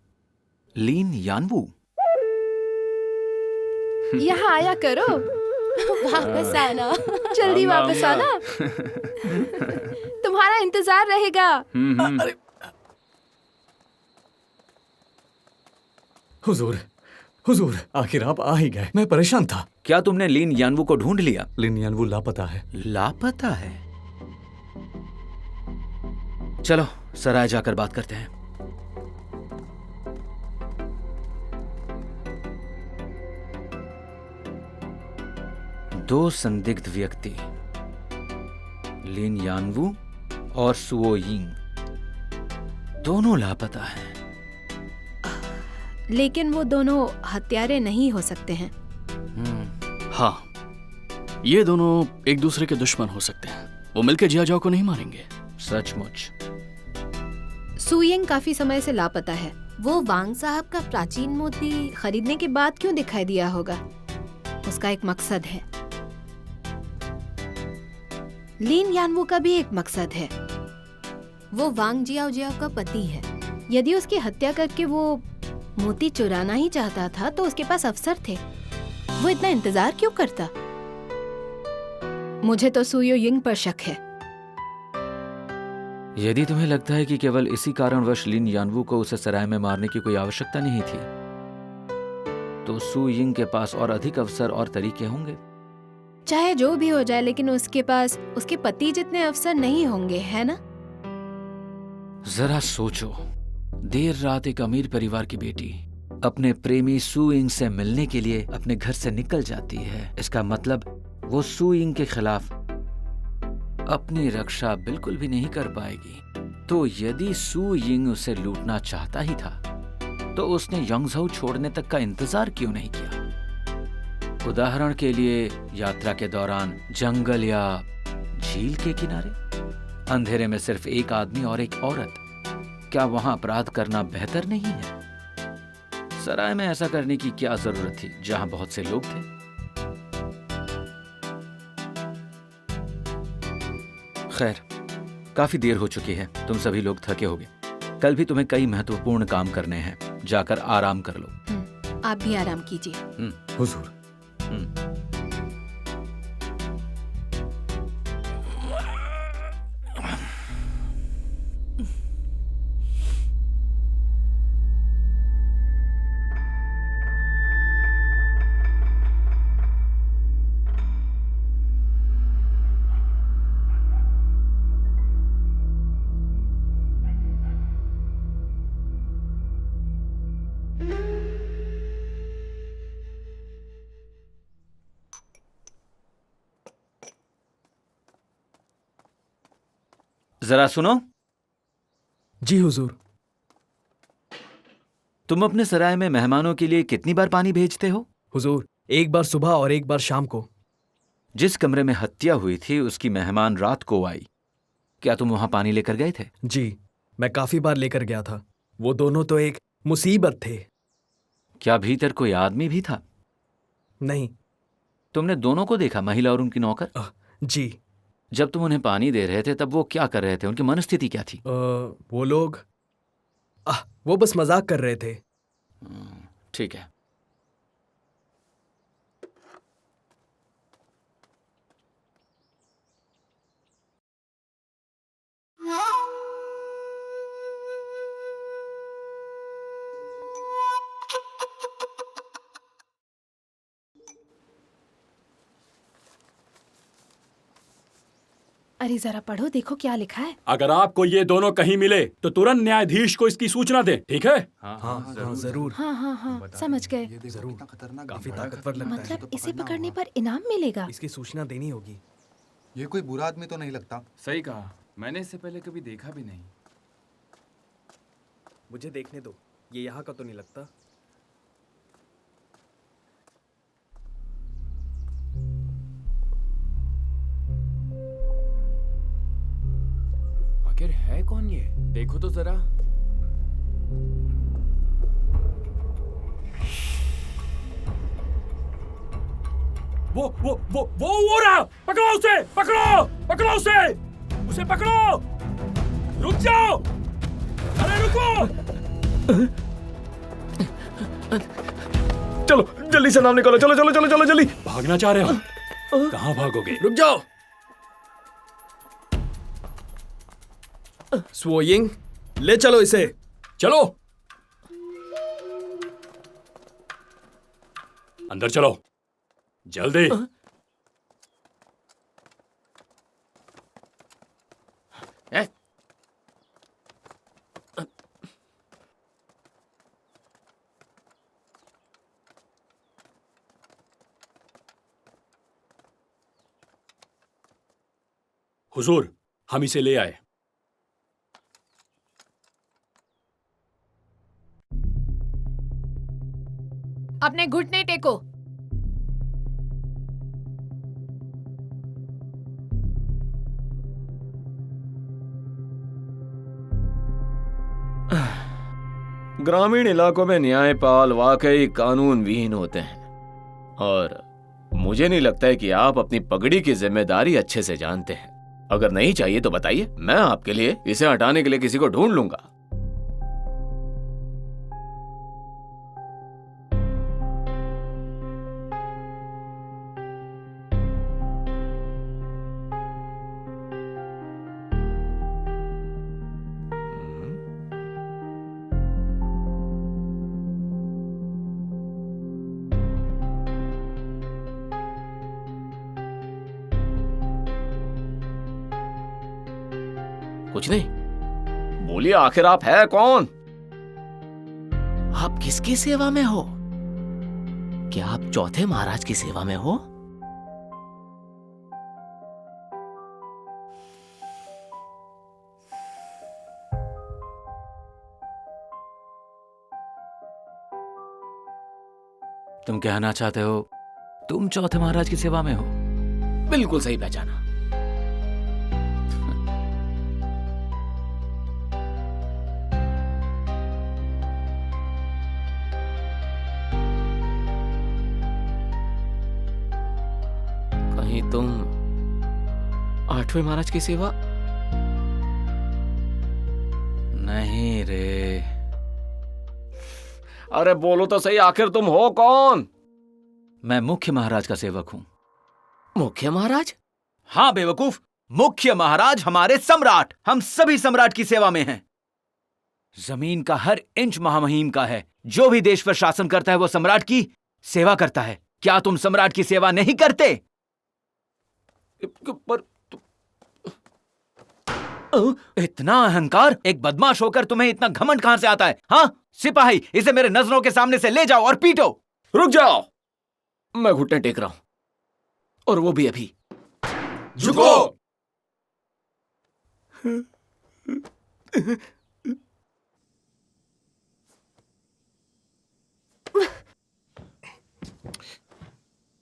लीन यानवू? यहाँ आया करो। वापस आना। जल्दी वापस आना। तुम्हारा इंतजार रहेगा। अरे हुजूर, हुजूर, आखिर आप आ ही गए। मैं परेशान था। क्या तुमने लीन यानवू को ढूंढ लिया? लीन यानवू लापता है। लापता है? चलो सराय जाकर बात करते हैं। दो संदिग्ध व्यक्ति, लीन यानवू और सुओ यिंग, दोनों लापता हैं। लेकिन वो दोनों हत्यारे नहीं हो सकते हैं। हाँ, ये दोनों एक दूसरे के दुश्मन हो सकते हैं। वो मिलकर जिया जाओ को नहीं मारेंगे। सचमुच। सुयिंग काफी समय से लापता है। वो वांग साहब का प्राचीन मोती खरीदने के बाद क्यों दिखाई दिया होगा? उसका एक मकसद है। लीन यानवू का भी एक मकसद है। वो वांग जियाओ जियाओ का पति है। यदि उसकी हत्या करके वो मोती चुराना ही चाहता था तो उसके पास अवसर थे। वो इतना इंतजार क्यों करता? मुझे तो सुयो यिंग पर शक है। यदि तुम्हें लगता है कि केवल इसी कारणवश लीन यानवू को उसे सराय में मारने की कोई आवश्यकता नहीं थी, तो सु यिंग के पास और अधिक अवसर और तरीके होंगे। चाहे जो भी हो जाए, लेकिन उसके पास उसके पति जितने अवसर नहीं होंगे, है ना? जरा सोचो, देर रात एक अमीर परिवार की बेटी अपने प्रेमी सु यिंग से मिलने के लिए अपने घर से निकल जाती है। इसका मतलब वो सु यिंग के खिलाफ अपनी रक्षा बिल्कुल भी नहीं कर पाएगी। तो यदि सु यिंग उसे लूटना चाहता ही था, तो उसने यंगझौ छोड़ने तक का इंतजार क्यों नहीं किया? उदाहरण के लिए यात्रा के दौरान जंगल या झील के किनारे अंधेरे में सिर्फ एक आदमी और एक औरत, क्या वहां अपराध करना बेहतर नहीं है? सराय में ऐसा करने की क्या जरूरत थी जहां बहुत से लोग थे? खैर, काफी देर हो चुकी है। तुम सभी लोग थके होगे। कल भी तुम्हें कई महत्वपूर्ण काम करने हैं। जाकर आराम कर लो। आप भी आराम कीजिए। हुजूर। जरा सुनो। जी हुजूर। तुम अपने सराय में मेहमानों के लिए कितनी बार पानी भेजते हो? हुजूर, एक बार सुबह और एक बार शाम को। जिस कमरे में हत्या हुई थी उसकी मेहमान रात को आई। क्या तुम वहां पानी लेकर गए थे? जी, मैं काफी बार लेकर गया था। वो दोनों तो एक मुसीबत थे। क्या भीतर कोई आदमी भी था? नहीं। तुमने दोनों को देखा, महिला और उनकी नौकर? जी। जब तुम उन्हें पानी दे रहे थे तब वो क्या कर रहे थे? उनकी मनस्थिति क्या थी? वो लोग वो बस मजाक कर रहे थे। ठीक है। अरे जरा पढ़ो, देखो क्या लिखा है। अगर आपको ये दोनों कहीं मिले तो तुरंत न्यायाधीश को इसकी सूचना दें, ठीक है? हाँ, जरूर। हाँ, समझ गए। जरूर। काफी ताकतवर लगता है। मतलब इसे पकड़ने पर इनाम मिलेगा? इसकी सूचना देनी होगी। ये कोई बुरा आदमी तो नहीं लगता। सही कहा, मैंने इससे पहले कभी देखा भी नहीं। मुझे देखने दो, ये यहाँ का तो नहीं लगता। आखिर है कौन ये? देखो तो जरा। वो रहा! पकड़ो उसे! पकड़ो! पकड़ो उसे! उसे पकड़ो! रुक जाओ! अरे रुको! चलो जल्दी से नाम निकालो, चलो चलो चलो चलो जल्दी। भागना चाह रहे हो? कहाँ भागोगे? रुक जाओ। स्वोयिंग, ले चलो इसे। चलो अंदर चलो जल्दी। हुजूर, हम इसे ले आए। अपने घुटने टेको। ग्रामीण इलाकों में न्यायपाल वाकई कानून विहीन होते हैं और मुझे नहीं लगता है कि आप अपनी पगड़ी की जिम्मेदारी अच्छे से जानते हैं। अगर नहीं चाहिए तो बताइए, मैं आपके लिए इसे हटाने के लिए किसी को ढूंढ लूंगा। कुछ नहीं, बोलिए आखिर आप है कौन? आप किसकी सेवा में हो? क्या आप चौथे महाराज की सेवा में हो? तुम कहना चाहते हो तुम चौथे महाराज की सेवा में हो? बिल्कुल सही पहचाना। कहीं तुम आठवें महाराज की सेवा? नहीं रे। अरे बोलो तो सही, आखिर तुम हो कौन? मैं मुख्य महाराज का सेवक हूं। मुख्य महाराज? हाँ बेवकूफ, मुख्य महाराज हमारे सम्राट। हम सभी सम्राट की सेवा में हैं। जमीन का हर इंच महामहिम का है। जो भी देश पर शासन करता है वो सम्राट की सेवा करता है। क्या तुम सम्राट की सेवा नहीं करते? पर इतना अहंकार, एक बदमाश होकर तुम्हें इतना घमंड कहां से आता है? हाँ सिपाही, इसे मेरे नजरों के सामने से ले जाओ और पीटो। रुक जाओ, मैं घुटने टेक रहा हूं, और वो भी अभी। झुको।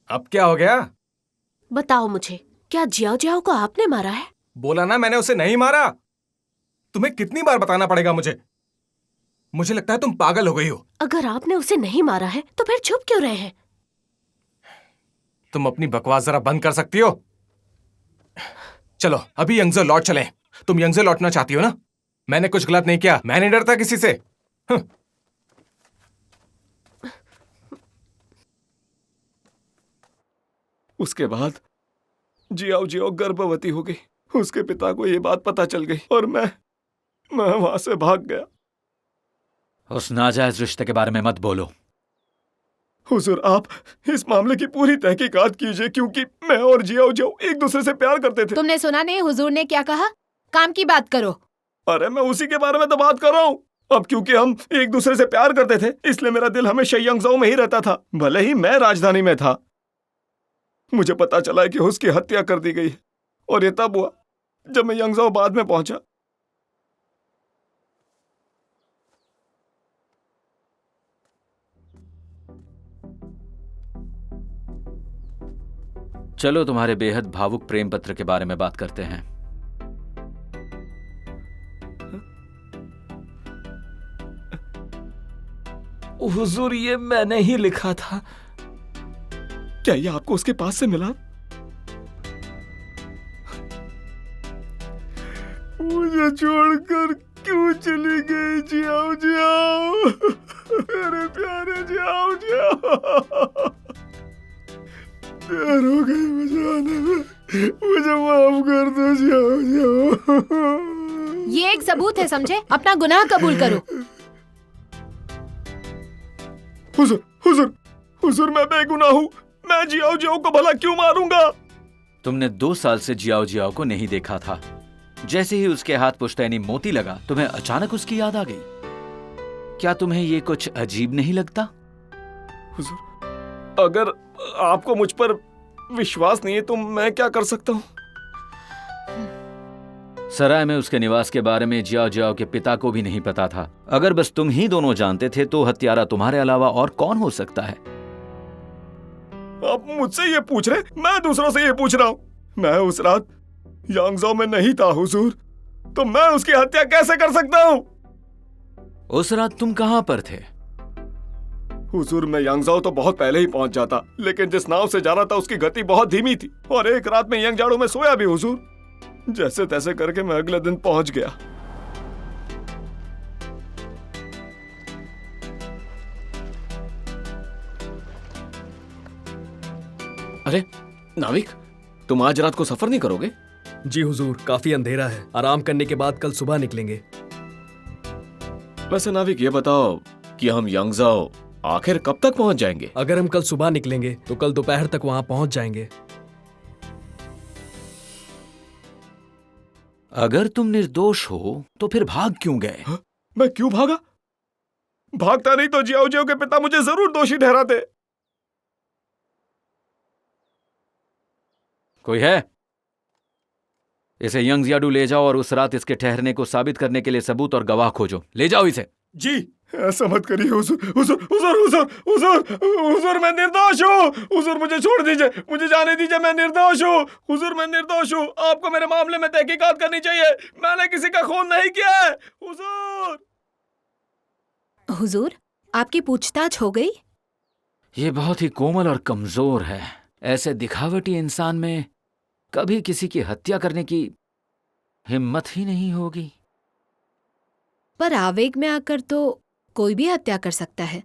अब क्या हो गया? बताओ मुझे, क्या जियाओ जियाओ को आपने मारा है? बोला ना मैंने उसे नहीं मारा। तुम्हें कितनी बार बताना पड़ेगा मुझे? मुझे लगता है तुम पागल हो गई हो। अगर आपने उसे नहीं मारा है तो फिर चुप क्यों रहे हैं? तुम अपनी बकवास जरा बंद कर सकती हो? चलो अभी यंगजो लौट चलें। तुम यंगजो लौटना चाहती हो ना? मैंने कुछ गलत नहीं किया, मैं नहीं डरता किसी से। उसके बाद जियाओ जियाओ गर्भवती हो गई। उसके पिता को ये बात पता चल गई और मैं वहां से भाग गया। उस नाजायज रिश्ते के बारे में मत बोलो। हुजूर, आप इस मामले की पूरी तहकीकात कीजिए, क्योंकि मैं और जियाओ जियाओ एक दूसरे से प्यार करते थे। तुमने सुना नहीं हुजूर ने क्या कहा? काम की बात करो। अरे मैं उसी के बारे में तो बात कर रहा हूँ। अब क्योंकि हम एक दूसरे से प्यार करते थे, इसलिए मेरा दिल हमेशा यंगजाओ में ही रहता था, भले ही मैं राजधानी में था। मुझे पता चला कि उसकी हत्या कर दी गई है, और ये तब हुआ जब मैं यंगजाओ बाद में पहुंचा। चलो तुम्हारे बेहद भावुक प्रेम पत्र के बारे में बात करते हैं। हुजूर, ये मैंने ही लिखा था। क्या ये आपको उसके पास से मिला? मुझे छोड़कर क्यों चली गई जियाओ जियाओ, मेरे प्यारे जियाओ जियाओ। देर हो गई मुझे आने में, मुझे माफ कर दो जियाओ जियाओ। ये एक सबूत है, समझे? अपना गुनाह कबूल करो। हुजूर हुजूर हुजूर, मैं बेगुनाह हूँ। मैं जियाओ जियाओ को भला क्यों मारूंगा? तुमने 2 साल से जियाओ जियाओ को नहीं देखा था। जैसे ही उसके हाथ पुश्तैनी मोती लगा, तुम्हें अचानक उसकी याद आ गई। क्या तुम्हें ये कुछ अजीब नहीं लगता? हुजूर, अगर आपको मुझ पर विश्वास नहीं है तो मैं क्या कर सकता हूँ? सराय में उसके निवास के बारे में जियाओ जियाओ के पिता को भी नहीं पता था। अगर बस तुम ही दोनों जानते थे तो हत्यारा तुम्हारे अलावा और कौन हो सकता है? आप मुझसे ये पूछ रहे, मैं दूसरों से ये पूछ रहा हूँ। मैं उस रात यांगजो में नहीं था हुजूर, तो मैं उसकी हत्या कैसे कर सकता हूँ? उस रात तुम कहाँ पर थे? हुजूर, मैं यांगजो तो बहुत पहले ही पहुंच जाता, लेकिन जिस नाव से जा रहा था उसकी गति बहुत धीमी थी और एक रात में यांगजाड़ो में सोया भी हुजूर। जैसे तैसे करके मैं अगले दिन पहुंच गया। अरे नाविक, तुम आज रात को सफर नहीं करोगे? जी हुजूर, काफी अंधेरा है। आराम करने के बाद कल सुबह निकलेंगे। वैसे नाविक, ये बताओ कि हम यांगजो आखिर कब तक पहुंच जाएंगे? अगर हम कल सुबह निकलेंगे तो कल दोपहर तक वहां पहुंच जाएंगे। अगर तुम निर्दोष हो तो फिर भाग क्यों गए? मैं क्यों भागा? भागता नहीं तो जियाओ जियाओ के पिता मुझे जरूर दोषी ठहराते। कोई है? इसे यंगजियाडू ले जाओ और उस रात इसके ठहरने को साबित करने के लिए सबूत और गवाह खोजो। ले जाओ इसे। जी, ऐसा मत करिए हुजूर। हुजूर हुजूर हुजूर हुजूर हुजूर, मैं निर्दोष हूँ। हुजूर, मुझे छोड़ दीजिए, मुझे जाने दीजिए। मैं निर्दोष हूँ हुजूर, मैं निर्दोष हूँ। आपको मेरे मामले में तहकीकात करनी चाहिए। मैंने किसी का खून नहीं किया है हुजूर। हुजूर, आपकी पूछताछ हो गई? ये बहुत ही कोमल और कमजोर है। ऐसे दिखावटी इंसान में कभी किसी की हत्या करने की हिम्मत ही नहीं होगी। पर आवेग में आकर तो कोई भी हत्या कर सकता है।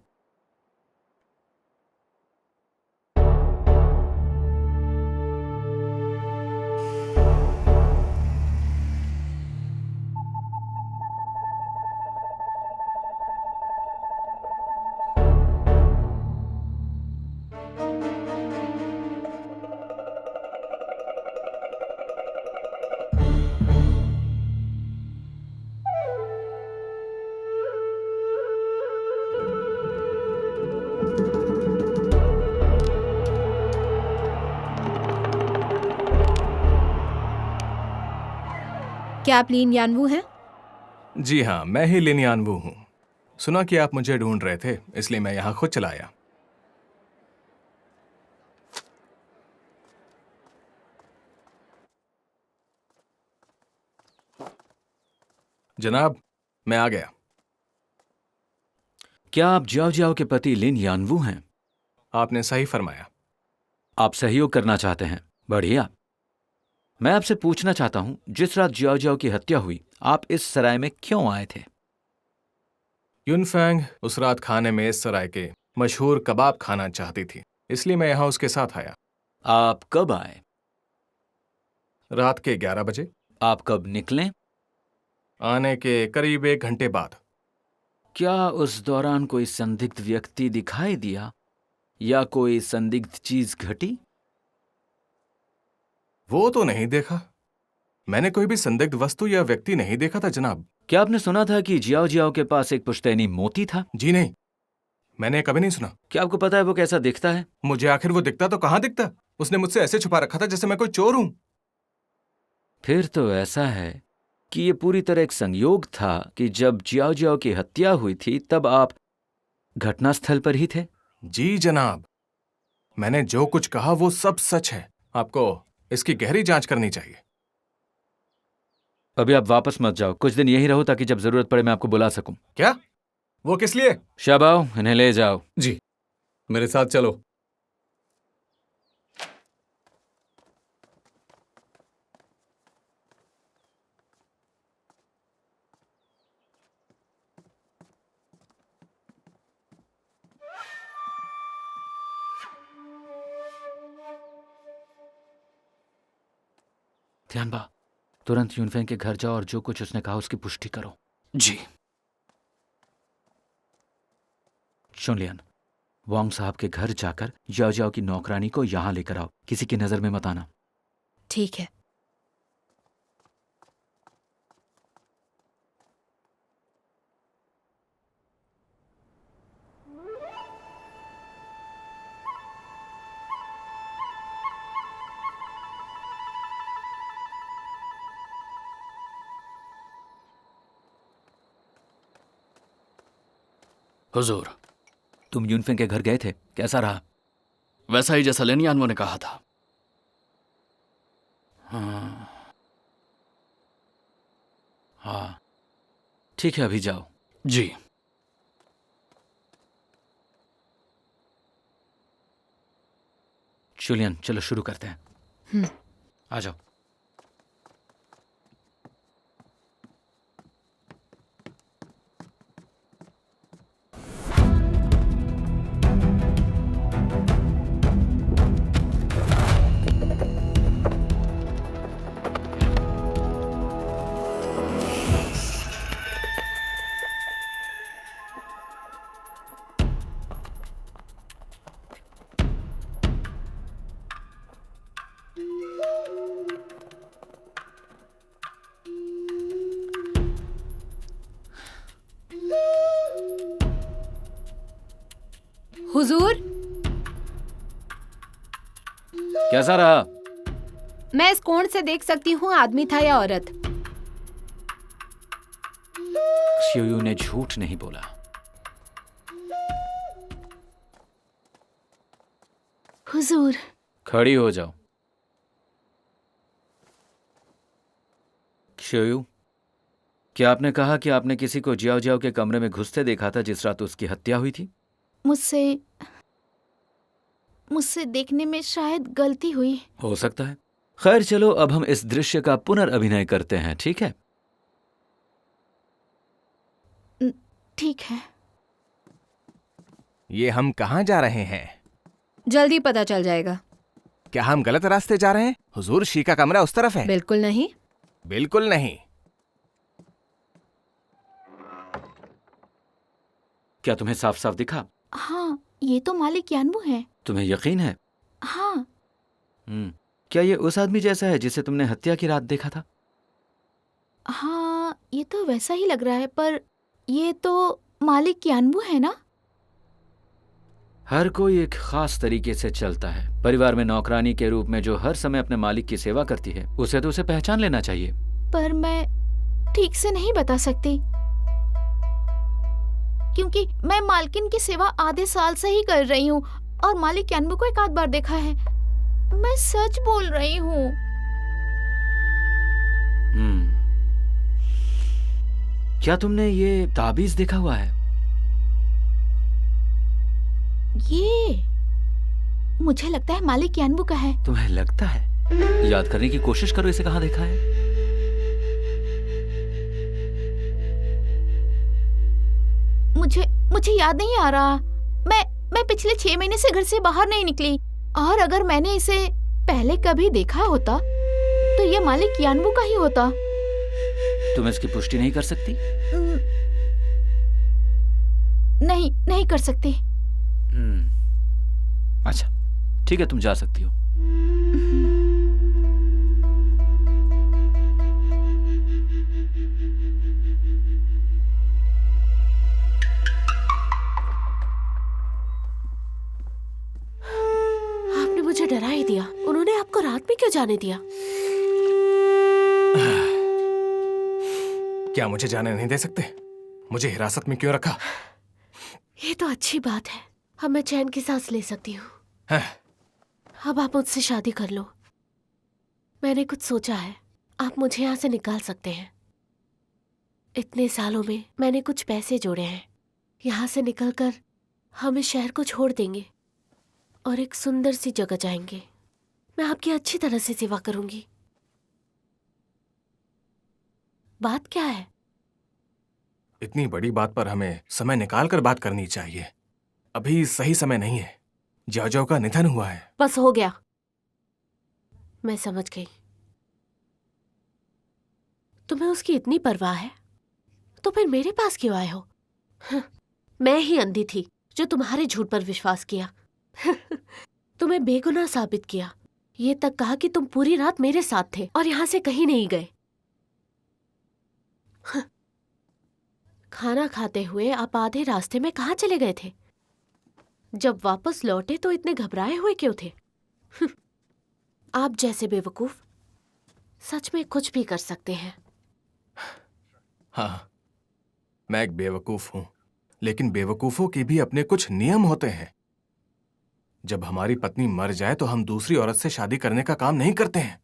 क्या आप लीन यानवू हैं? जी हाँ, मैं ही लिन यानवू हूँ। सुना कि आप मुझे ढूंढ रहे थे, इसलिए मैं यहाँ खुद चला आया। जनाब, मैं आ गया। क्या आप जियाओ जियाओ के पति लिन यानवू हैं? आपने सही फरमाया। आप सहयोग करना चाहते हैं? बढ़िया। मैं आपसे पूछना चाहता हूं, जिस रात जियाओ जियाओ की हत्या हुई, आप इस सराय में क्यों आए थे? युनफैंग उस रात खाने में इस सराय के मशहूर कबाब खाना चाहती थी, इसलिए मैं यहाँ उसके साथ आया। आप कब आए? रात के 11 बजे। आप कब निकले? आने के करीब 1 घंटे बाद। क्या उस दौरान कोई संदिग्ध व्यक्ति दिखाई दिया या कोई संदिग्ध चीज घटी? वो तो नहीं देखा। मैंने कोई भी संदिग्ध वस्तु या व्यक्ति नहीं देखा था जनाब। क्या आपने सुना था कि जियाओ जियाओ के पास एक पुश्तैनी मोती था? जी नहीं, मैंने कभी नहीं सुना। क्या आपको पता है वो कैसा दिखता है? मुझे आखिर वो दिखता तो कहाँ दिखता? उसने मुझसे ऐसे छुपा रखा था जैसे मैं कोई चोर हूं। फिर तो ऐसा है कि ये पूरी तरह एक संयोग था कि जब जियाओ जियाओ की हत्या हुई थी तब आप घटनास्थल पर ही थे। जी जनाब, मैंने जो कुछ कहा वो सब सच है। आपको इसकी गहरी जांच करनी चाहिए। अभी आप वापस मत जाओ, कुछ दिन यही रहो ताकि जब जरूरत पड़े मैं आपको बुला सकूं। क्या? वो किस लिए? शाबाओ, इन्हें ले जाओ। जी, मेरे साथ चलो। ध्यानबा, तुरंत यूनफेंग के घर जाओ और जो कुछ उसने कहा उसकी पुष्टि करो। जी। शुनलियन, वांग साहब के घर जाकर जाओ जाओ की नौकरानी को यहां लेकर आओ, किसी की नजर में मत आना। ठीक है। हुजूर, तुम यूनफेंग के घर गए थे, कैसा रहा? वैसा ही जैसा लिन यानवो ने कहा था। हाँ, ठीक है, अभी जाओ। जी। शुलियन, चलो शुरू करते हैं। आ जाओ। हुजूर, कैसा रहा? मैं इस कोण से देख सकती हूँ आदमी था या औरत? शिवयू ने झूठ नहीं बोला। हुजूर, खड़ी हो जाओ। शिवयू, क्या आपने कहा कि आपने किसी को जियाओ जियाओ के कमरे में घुसते देखा था जिस रात उसकी हत्या हुई थी? मुझसे देखने में शायद गलती हुई। हो सकता है। खैर चलो, अब हम इस दृश्य का पुनर्अभिनय करते हैं, ठीक है? ठीक है। ये हम कहाँ जा रहे हैं? जल्दी पता चल जाएगा। क्या हम गलत रास्ते जा रहे हैं? हुजूर, शी का कमरा उस तरफ है। बिल्कुल नहीं। बिल्कुल नहीं। क्या तुम्हें साफ साफ दिखा? हाँ, ये तो मालिक यानवो है। तुम्हें यकीन है? हाँ। क्या ये उस आदमी जैसा है जिसे तुमने हत्या की रात देखा था? हाँ, ये तो वैसा ही लग रहा है, पर ये तो मालिक यानवो है ना? हर कोई एक खास तरीके से चलता है। परिवार में नौकरानी के रूप में जो हर समय अपने मालिक की सेवा करती है, उसे तो उसे पहचान लेना चाहिए। पर मैं ठीक से नहीं बता सकती, क्योंकि मैं मालकिन की सेवा आधे साल से ही कर रही हूँ और मालिक यानवो को एक आध बार देखा है। मैं सच बोल रही हूँ। क्या तुमने ये ताबीज देखा हुआ है? ये मुझे लगता है मालिक यानवो का है। तुम्हें लगता है? याद करने की कोशिश करो, इसे कहाँ देखा है? मुझे याद नहीं आ रहा। मैं पिछले 6 महीने से घर से बाहर नहीं निकली, और अगर मैंने इसे पहले कभी देखा होता तो ये मालिक यानवो का ही होता। तुम इसकी पुष्टि नहीं कर सकती? नहीं कर सकती। अच्छा, ठीक है, तुम जा सकती हो। आपने मुझे डरा ही दिया। उन्होंने आपको रात में क्यों जाने दिया? क्या मुझे जाने नहीं दे सकते? मुझे हिरासत में क्यों रखा? ये तो अच्छी बात है। अब मैं चैन की सांस ले सकती हूँ। अब आप मुझसे शादी कर लो। मैंने कुछ सोचा है। आप मुझे यहाँ से निकाल सकते हैं। इतने सालों में मैंने कुछ पैसे जोड़े हैं। यहाँ से निकलकर हम इस शहर को छोड़ देंगे और एक सुंदर सी जगह जाएंगे। मैं आपकी अच्छी तरह से सेवा करूंगी। बात क्या है? इतनी बड़ी बात पर हमें समय निकाल कर बात करनी चाहिए। अभी सही समय नहीं है। जाओ का निधन हुआ है। बस हो गया, मैं समझ गई। तुम्हें उसकी इतनी परवाह है तो फिर मेरे पास क्यों आए हो? मैं ही अंधी थी जो तुम्हारे झूठ पर विश्वास किया। तुम्हें बेगुनाह साबित किया, ये तक कहा कि तुम पूरी रात मेरे साथ थे और यहां से कहीं नहीं गए। खाना खाते हुए आप आधे रास्ते में कहाँ चले गए थे? जब वापस लौटे तो इतने घबराए हुए क्यों थे? आप जैसे बेवकूफ सच में कुछ भी कर सकते हैं। हाँ, मैं एक बेवकूफ हूं, लेकिन बेवकूफों के भी अपने कुछ नियम होते हैं। जब हमारी पत्नी मर जाए तो हम दूसरी औरत से शादी करने का काम नहीं करते हैं।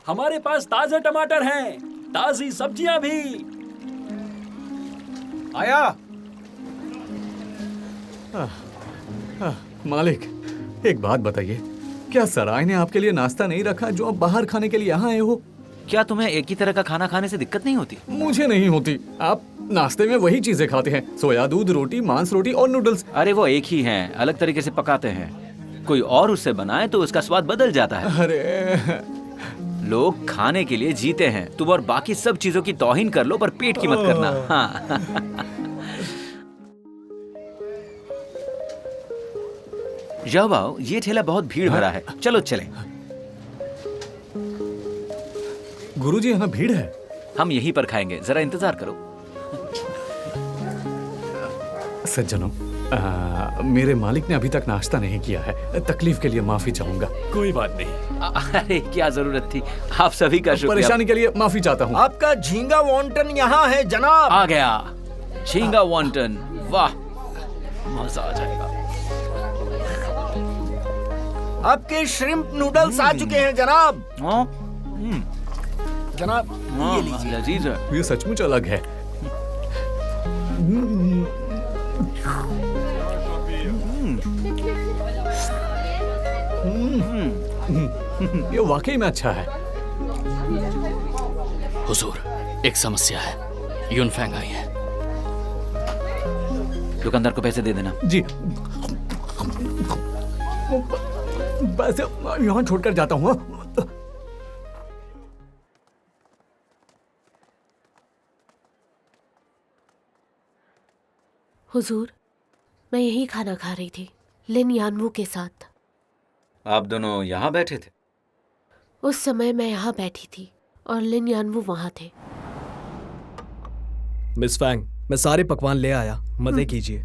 हमारे पास ताजे टमाटर हैं, ताजी सब्जियां भी। आया। मालिक, एक बात बताइए, क्या सराय ने आपके लिए नाश्ता नहीं रखा जो आप बाहर खाने के लिए यहाँ आए हो? क्या तुम्हें एक ही तरह का खाना खाने से दिक्कत नहीं होती? मुझे नहीं होती। आप नाश्ते में वही चीजें खाते हैं, सोया दूध रोटी, मांस रोटी और नूडल्स। अरे वो एक ही हैं, अलग तरीके से पकाते हैं। कोई और उससे बनाए तो उसका स्वाद बदल जाता है। अरे लोग खाने के लिए जीते हैं। तुम और बाकी सब चीजों की तौहीन कर लो पर पेट की मत करना। हाँ। जाओ आओ, ये ठेला बहुत भीड़ भरा है, चलो चलें। गुरुजी, यहाँ भीड़ है। हम यहीं पर खाएंगे, जरा इंतजार करो। सज्जनों, मेरे मालिक ने अभी तक नाश्ता नहीं किया है। तकलीफ के लिए माफी चाहूंगा। कोई बात नहीं। अरे क्या जरूरत थी, आप सभी का शुक्रिया। परेशानी के लिए माफी चाहता हूँ। आपका झींगा वॉन्टन यहाँ है जनाब। आ गया झींगा वॉन्टन, वाह मजा आ जाएगा। आपके श्रिम्प नूडल्स आ चुके हैं जनाब। जनाब ये लीजिए। लजीज है। ये सचमुच अलग है। ये वाकई में अच्छा है। हुजूर, एक समस्या है। यूनफैंग आई है। दुकानदार को पैसे दे देना। जी, बस यहाँ छोड़कर जाता हूँ। हुजूर, मैं यही खाना खा रही थी लिन यानवू के साथ। आप दोनों यहाँ बैठे थे? उस समय मैं यहाँ बैठी थी और लिन यानवू वहाँ थे। मिस फैंग, मैं सारे पकवान ले आया, मजे कीजिए।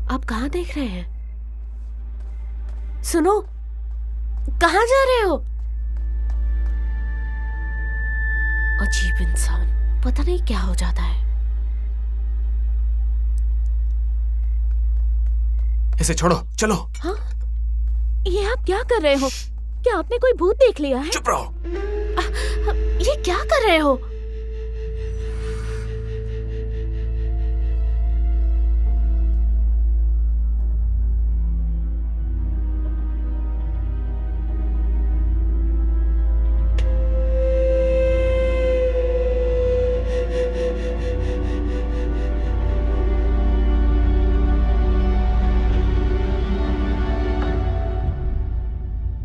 आप कहाँ देख रहे हैं? सुनो, कहाँ जा रहे हो? अजीब इंसान, पता नहीं क्या हो जाता है। इसे छोड़ो, चलो। हाँ? ये आप क्या कर रहे हो? क्या आपने कोई भूत देख लिया है? चुप रहो। ये क्या कर रहे हो?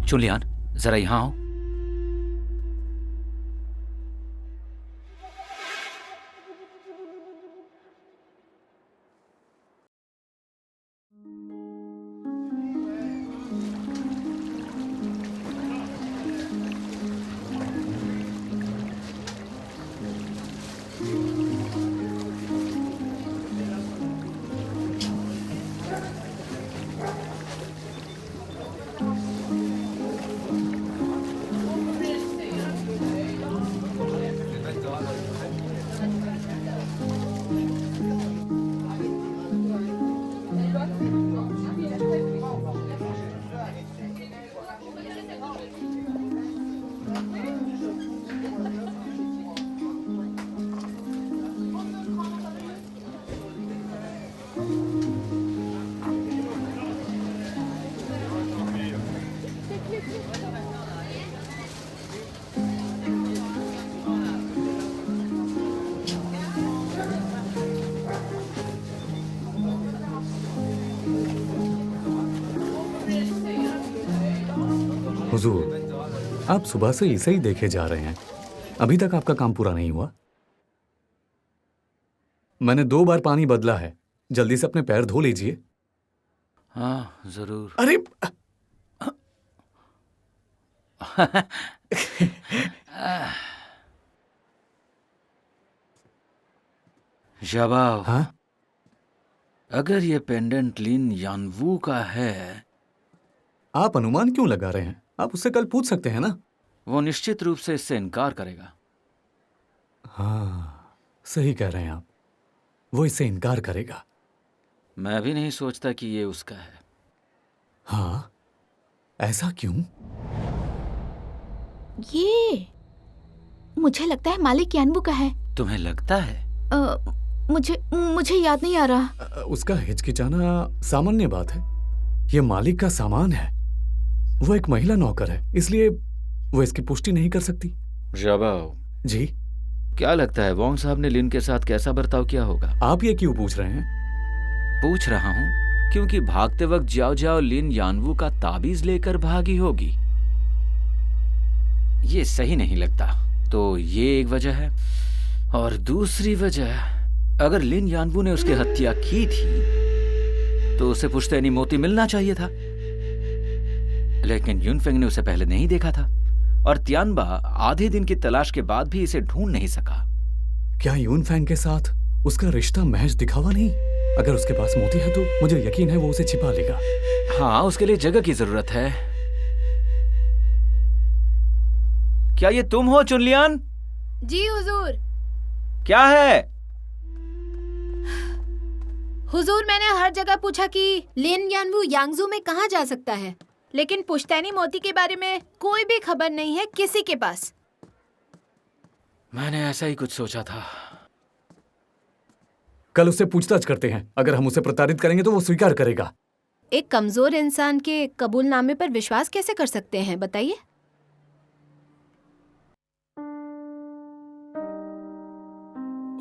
चुलियान, जरा यहाँ आओ। हुजूर, आप सुबह से इसे ही देखे जा रहे हैं, अभी तक आपका काम पूरा नहीं हुआ। मैंने 2 बार पानी बदला है, जल्दी से अपने पैर धो लीजिए। हाँ जरूर। अरे जबाओ, हाँ? अगर ये पेंडेंट लिन यानवू का है, आप अनुमान क्यों लगा रहे हैं? आप उससे कल पूछ सकते हैं ना। वो निश्चित रूप से इससे इनकार करेगा। हाँ, सही कह रहे हैं आप, वो इससे इनकार करेगा। मैं भी नहीं सोचता कि ये उसका है। हाँ, ऐसा क्यों? ये मुझे लगता है मालिक यानवू का है। तुम्हें लगता है? मुझे याद नहीं आ रहा। उसका हिचकिचाना सामान्य बात है, ये मालिक का सामान है। वो एक महिला नौकर है, इसलिए वो इसकी पुष्टि नहीं कर सकती। जबाओ जी, क्या लगता है वोंग साहब ने लिन के साथ कैसा बर्ताव किया होगा? आप ये क्यों पूछ रहे हैं? पूछ रहा हूँ क्योंकि भागते वक्त जाओ जाओ लिन यानवू का ताबीज लेकर भागी होगी। ये सही नहीं लगता। तो ये एक वजह है, और दूसरी वजह, अगर लिन यानवू ने उसकी हत्या की थी तो उसे पुश्तैनी मोती मिलना चाहिए था, लेकिन युनफेंग ने उसे पहले नहीं देखा था, और तियानबा आधे दिन की तलाश के बाद भी इसे ढूंढ नहीं सका। क्या युनफेंग के साथ उसका रिश्ता महज दिखावा नहीं? अगर उसके पास मोती है तो मुझे यकीन है वो उसे छिपा लेगा। हाँ, उसके लिए जगह की जरूरत है। क्या ये तुम हो चुनलियान? जी हुजूर। क्या है? हुजूर, मैंने हर जगह पूछा कि लिन यानवू यांगजू में कहाँ जा सकता है, लेकिन पुश्तैनी मोती के बारे में कोई भी खबर नहीं है किसी के पास। मैंने ऐसा ही कुछ सोचा था। कल उससे पूछताछ करते हैं, अगर हम उसे प्रताड़ित करेंगे तो वो स्वीकार करेगा। एक कमजोर इंसान के कबूलनामे पर विश्वास कैसे कर सकते हैं, बताइए?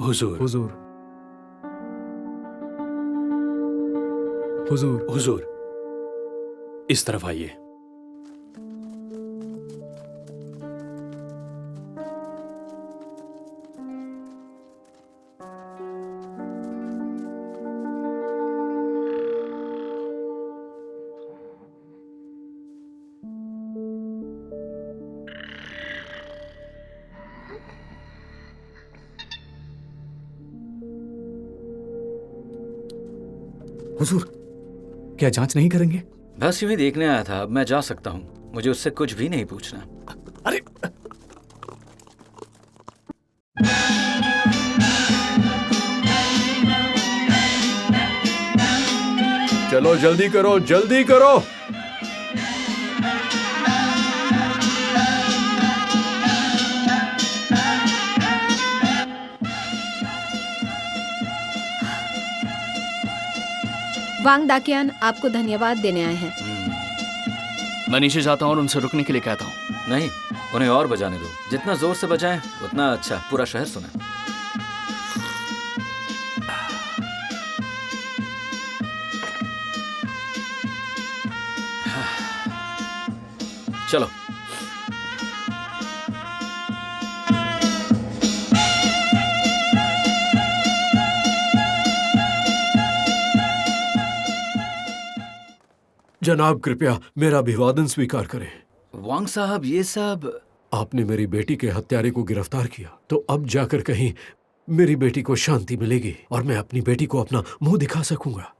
हुजूर, हुजूर, हुजूर, हुजूर, इस तरफ आइए। हुजूर, क्या जांच नहीं करेंगे? बस यूं ही देखने आया था, अब मैं जा सकता हूँ। मुझे उससे कुछ भी नहीं पूछना। अरे चलो जल्दी करो, जल्दी करो। वांग दाकियान आपको धन्यवाद देने आए हैं। मैं नीचे जाता हूँ और उनसे रुकने के लिए कहता हूँ। नहीं, उन्हें और बजाने दो। जितना जोर से बजाएं उतना अच्छा, पूरा शहर सुने। चलो। जनाब, कृपया मेरा अभिवादन स्वीकार करें। वांग साहब, ये सब आपने मेरी बेटी के हत्यारे को गिरफ्तार किया, तो अब जाकर कहीं मेरी बेटी को शांति मिलेगी और मैं अपनी बेटी को अपना मुंह दिखा सकूंगा।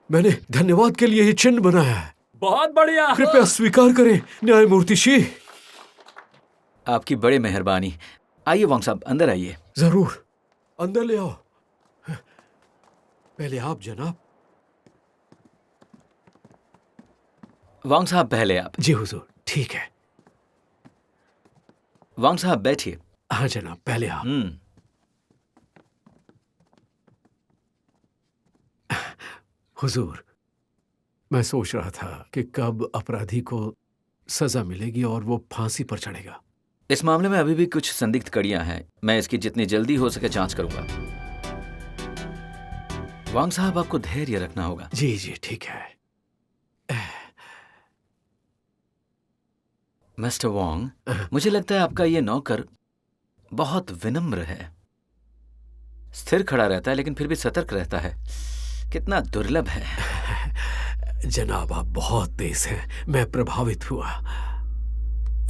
मैंने धन्यवाद के लिए ये चिन्ह बनाया है। बहुत बढ़िया। कृपया स्वीकार करें न्यायमूर्ति शी। आपकी बड़ी मेहरबानी। आइए वांग साहब, अंदर आइए। जरूर, अंदर ले आओ। पहले आप जनाब। वांग साहब, पहले आप। जी हुजूर, ठीक है। वांग साहब, बैठिए। हाँ जनाब, पहले आप। हुजूर, मैं सोच रहा था कि कब अपराधी को सजा मिलेगी और वो फांसी पर चढ़ेगा। इस मामले में अभी भी कुछ संदिग्ध कड़ियां हैं। मैं इसकी जितनी जल्दी हो सके जांच करूंगा। वांग साहब, आपको धैर्य रखना होगा। जी जी, ठीक है। मिस्टर वोंग, मुझे लगता है आपका ये नौकर बहुत विनम्र है। स्थिर खड़ा रहता है लेकिन फिर भी सतर्क रहता है। कितना दुर्लभ है। जनाब आप बहुत तेज हैं, मैं प्रभावित हुआ।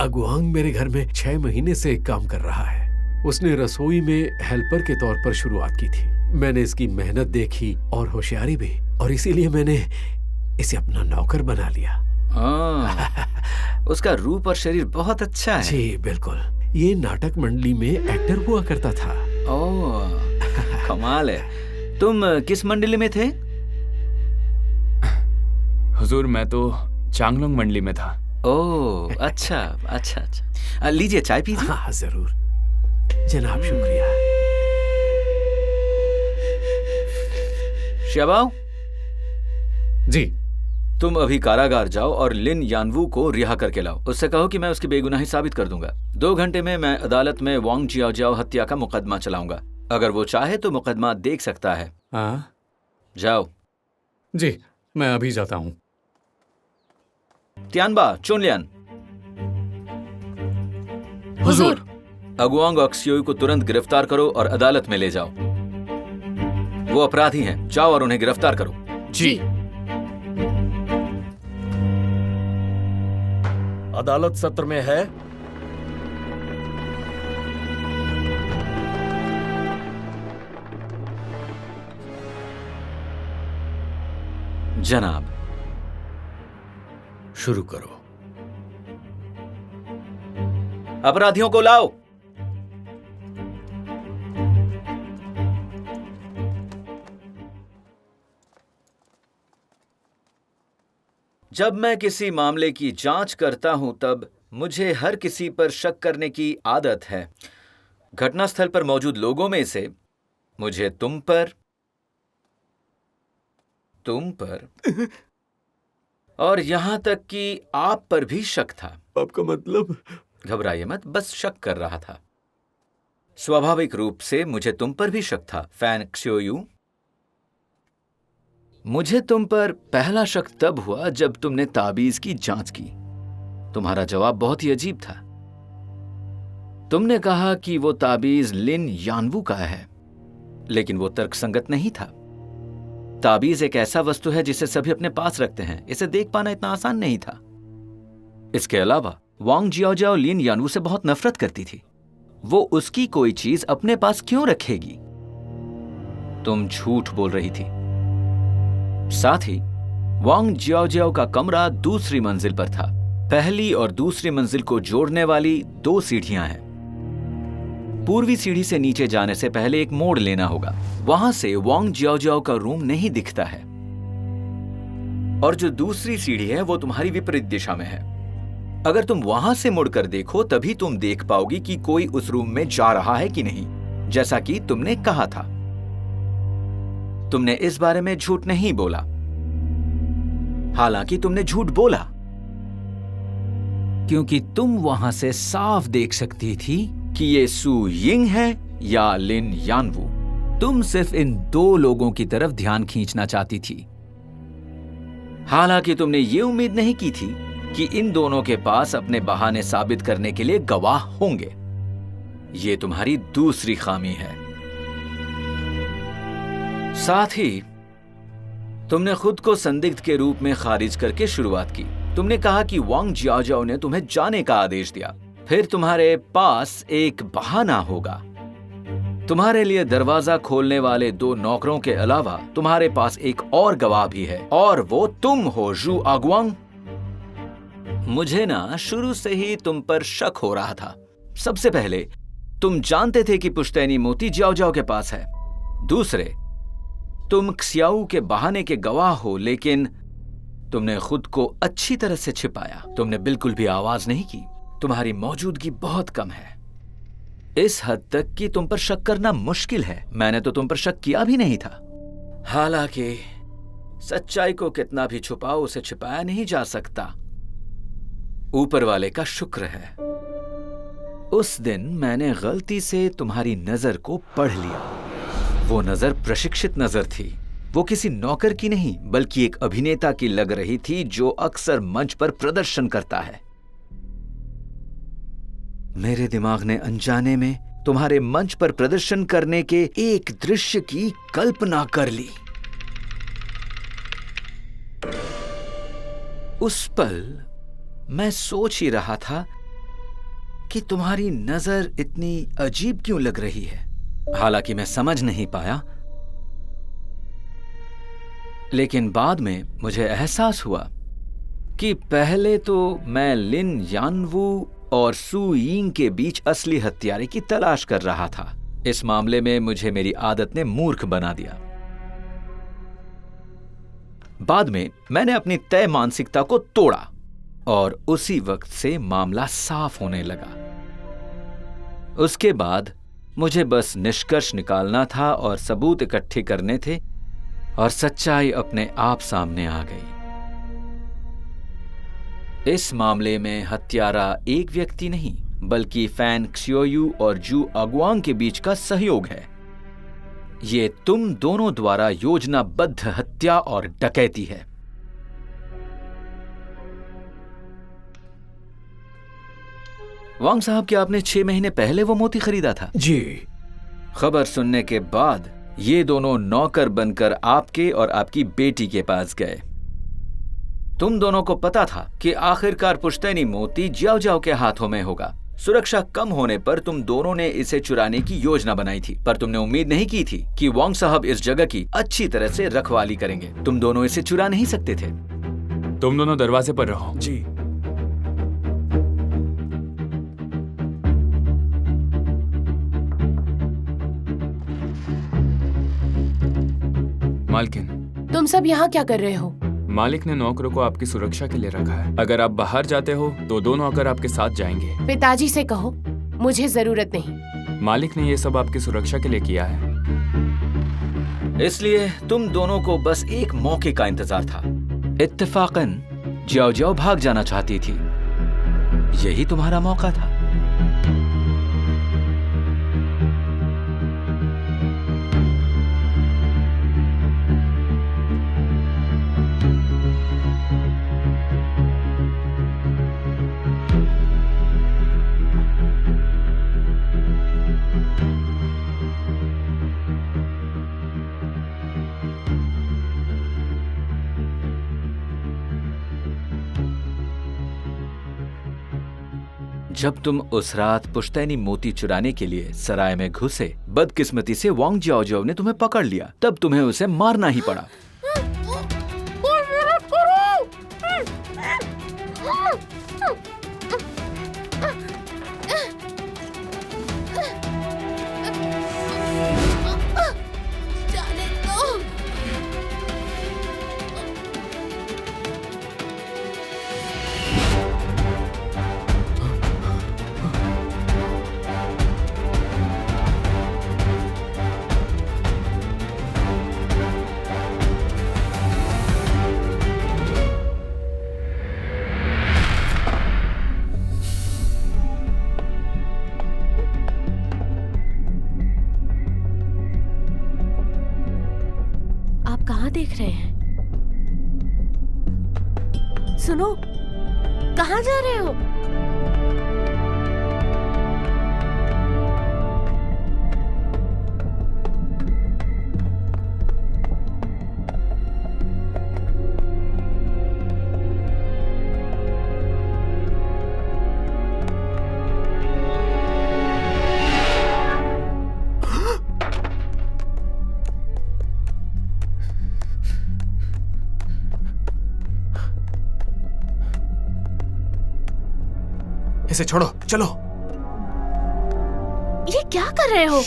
अगुआंग मेरे घर में 6 महीने से काम कर रहा है। उसने रसोई में हेल्पर के तौर पर शुरुआत की थी। मैंने इसकी मेहनत देखी और होशियारी भी, और इसीलिए मैंने इसे अपना नौकर बना लिया। उसका रूप और शरीर बहुत अच्छा है। जी बिल्कुल, ये नाटक मंडली में एक्टर हुआ करता था। ओह, कमाल है। तुम किस मंडली में थे? हुजूर, मैं तो चांगलोंग मंडली में था। ओह, अच्छा अच्छा अच्छा। लीजिए, चाय पीजिए। हाँ जरूर जनाब, शुक्रिया। श्याबाओ जी। तुम अभी कारागार जाओ और लिन यानवू को रिहा करके लाओ। उससे कहो कि मैं उसकी बेगुनाही साबित कर दूंगा। 2 घंटे में मैं अदालत में वांग जियाओ हत्या का मुकदमा चलाऊंगा। अगर वो चाहे तो मुकदमा देख सकता है। हाँ जाओ। जी, मैं अभी जाता हूँ। तियानबा, चुनलियन। हुजूर। अगुआंग ऑक्सियोई को तुरंत गिरफ्तार करो और अदालत में ले जाओ। वो अपराधी हैं, जाओ और उन्हें गिरफ्तार करो। जी। अदालत सत्र में है। जनाब। शुरू करो। अपराधियों को लाओ। जब मैं किसी मामले की जांच करता हूं तब मुझे हर किसी पर शक करने की आदत है। घटनास्थल पर मौजूद लोगों में से मुझे तुम पर और यहां तक कि आप पर भी शक था। आपका मतलब? घबराइए मत, बस शक कर रहा था। स्वाभाविक रूप से मुझे तुम पर भी शक था, फैन क्सियोयू। मुझे तुम पर पहला शक तब हुआ जब तुमने ताबीज की जांच की। तुम्हारा जवाब बहुत ही अजीब था। तुमने कहा कि वो ताबीज लिन यानवू का है, लेकिन वो तर्कसंगत नहीं था। ताबीज एक ऐसा वस्तु है जिसे सभी अपने पास रखते हैं। इसे देख पाना इतना आसान नहीं था। इसके अलावा वांग जियाओ लिन यानवू से बहुत नफरत करती थी। वो उसकी कोई चीज अपने पास क्यों रखेगी? तुम झूठ बोल रही थी। साथ ही वांग जियाओ का कमरा दूसरी मंजिल पर था। पहली और दूसरी मंजिल को जोड़ने वाली 2 सीढ़ियां हैं। पूर्वी सीढ़ी से नीचे जाने से पहले एक मोड़ लेना होगा। वहां से वांग जियाओ का रूम नहीं दिखता है, और जो दूसरी सीढ़ी है वो तुम्हारी विपरीत दिशा में है। अगर तुम वहां से मुड़कर देखो तभी तुम देख पाओगी कि कोई उस रूम में जा रहा है कि नहीं, जैसा कि तुमने कहा था। तुमने इस बारे में झूठ नहीं बोला, हालांकि तुमने झूठ बोला क्योंकि तुम वहां से साफ देख सकती थी कि ये सू यिंग है या लिन यानवू। तुम सिर्फ इन 2 लोगों की तरफ ध्यान खींचना चाहती थी। हालांकि तुमने ये उम्मीद नहीं की थी कि इन दोनों के पास अपने बहाने साबित करने के लिए गवाह होंगे। ये तुम्हारी दूसरी खामी है। साथ ही तुमने खुद को संदिग्ध के रूप में खारिज करके शुरुआत की। तुमने कहा कि वांग जियाओ ने तुम्हें जाने का आदेश दिया। फिर तुम्हारे पास एक बहाना होगा। तुम्हारे लिए दरवाजा खोलने वाले 2 नौकरों के अलावा तुम्हारे पास एक और गवाह भी है, और वो तुम हो, जू अगुआंग। मुझे ना शुरू से ही तुम पर शक हो रहा था। सबसे पहले तुम जानते थे कि पुश्तैनी मोती जियाओ के पास है। दूसरे, तुम क्सियाओ के बहाने के गवाह हो, लेकिन तुमने खुद को अच्छी तरह से छिपाया। तुमने बिल्कुल भी आवाज नहीं की। तुम्हारी मौजूदगी बहुत कम है, इस हद तक कि तुम पर शक करना मुश्किल है। मैंने तो तुम पर शक किया भी नहीं था। हालांकि सच्चाई को कितना भी छुपाओ, उसे छिपाया नहीं जा सकता। ऊपर वाले का शुक्र है, उस दिन मैंने गलती से तुम्हारी नजर को पढ़ लिया। वो नजर प्रशिक्षित नजर थी। वो किसी नौकर की नहीं बल्कि एक अभिनेता की लग रही थी जो अक्सर मंच पर प्रदर्शन करता है। मेरे दिमाग ने अनजाने में तुम्हारे मंच पर प्रदर्शन करने के एक दृश्य की कल्पना कर ली। उस पल मैं सोच ही रहा था कि तुम्हारी नजर इतनी अजीब क्यों लग रही है। हालांकि मैं समझ नहीं पाया, लेकिन बाद में मुझे एहसास हुआ कि पहले तो मैं लिन यानवू और सू यिंग के बीच असली हत्यारे की तलाश कर रहा था। इस मामले में मुझे मेरी आदत ने मूर्ख बना दिया। बाद में मैंने अपनी तय मानसिकता को तोड़ा और उसी वक्त से मामला साफ होने लगा। उसके बाद मुझे बस निष्कर्ष निकालना था और सबूत इकट्ठे करने थे और सच्चाई अपने आप सामने आ गई। इस मामले में हत्यारा एक व्यक्ति नहीं बल्कि फैन क्सियोयू और जू अगुआंग के बीच का सहयोग है। ये तुम दोनों द्वारा योजनाबद्ध हत्या और डकैती है। वांग साहब, क्या आपने 6 महीने पहले वो मोती खरीदा था? जी। खबर सुनने के बाद ये दोनों नौकर बनकर आपके और आपकी बेटी के पास गए। तुम दोनों को पता था कि आखिरकार पुश्तैनी मोती जियाओ जियाओ के हाथों में होगा। सुरक्षा कम होने पर तुम दोनों ने इसे चुराने की योजना बनाई थी, पर तुमने उम्मीद नहीं की थी कि वांग साहब इस जगह की अच्छी तरह से रखवाली करेंगे। तुम दोनों इसे चुरा नहीं सकते थे। तुम दोनों दरवाजे पर रहो। जी। मालकिन, तुम सब यहाँ क्या कर रहे हो? मालिक ने नौकरों को आपकी सुरक्षा के लिए रखा है। अगर आप बाहर जाते हो तो दोनों आकर आपके साथ जाएंगे। पिताजी से कहो, मुझे जरूरत नहीं। मालिक ने ये सब आपकी सुरक्षा के लिए किया है। इसलिए तुम दोनों को बस एक मौके का इंतजार था। इत्तेफाकन जियाओ जियाओ भाग जाना चाहती थी। यही तुम्हारा मौका था। जब तुम उस रात पुश्तैनी मोती चुराने के लिए सराय में घुसे, बदकिस्मती से वांग जियाओ जियाओ ने तुम्हें पकड़ लिया। तब तुम्हें उसे मारना ही पड़ा। देख रहे हैं? सुनो, कहाँ जा रहे हो? इसे छोड़ो, चलो। ये क्या कर रहे हो?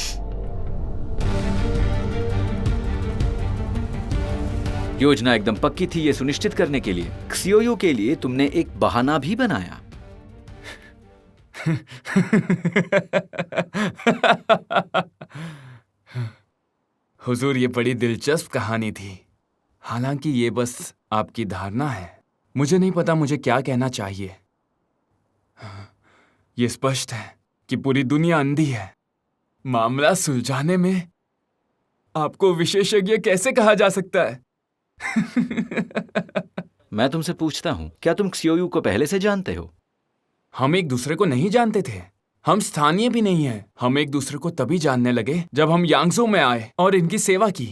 योजना एकदम पक्की थी ये सुनिश्चित करने के लिए। क्सियोयू के लिए तुमने एक बहाना भी बनाया। हुजूर, ये बड़ी दिलचस्प कहानी थी। हालांकि ये बस आपकी धारणा है। मुझे नहीं पता मुझे क्या कहना चाहिए। ये स्पष्ट है कि पूरी दुनिया अंधी है। मामला सुलझाने में आपको विशेषज्ञ कैसे कहा जा सकता है? मैं तुमसे पूछता हूं, क्या तुम क्सियोयू को पहले से जानते हो? हम एक दूसरे को नहीं जानते थे। हम स्थानीय भी नहीं हैं। हम एक दूसरे को तभी जानने लगे जब हम यांगजो में आए और इनकी सेवा की।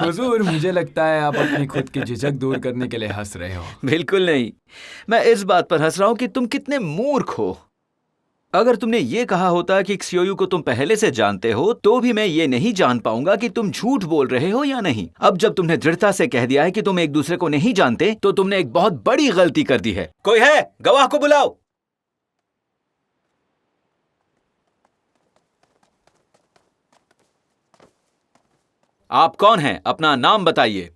हुजूर, मुझे लगता है आप अपनी खुद की झिझक दूर करने के लिए हंस रहे हो। बिल्कुल नहीं, मैं इस बात पर हंस रहा हूं कि तुम कितने मूर्ख हो। अगर तुमने ये कहा होता कि क्सियोयू को तुम पहले से जानते हो तो भी मैं ये नहीं जान पाऊंगा कि तुम झूठ बोल रहे हो या नहीं। अब जब तुमने दृढ़ता से कह दिया है कि तुम एक दूसरे को नहीं जानते तो तुमने एक बहुत बड़ी गलती कर दी है। कोई है? गवाह को बुलाओ। आप कौन हैं? अपना नाम बताइए।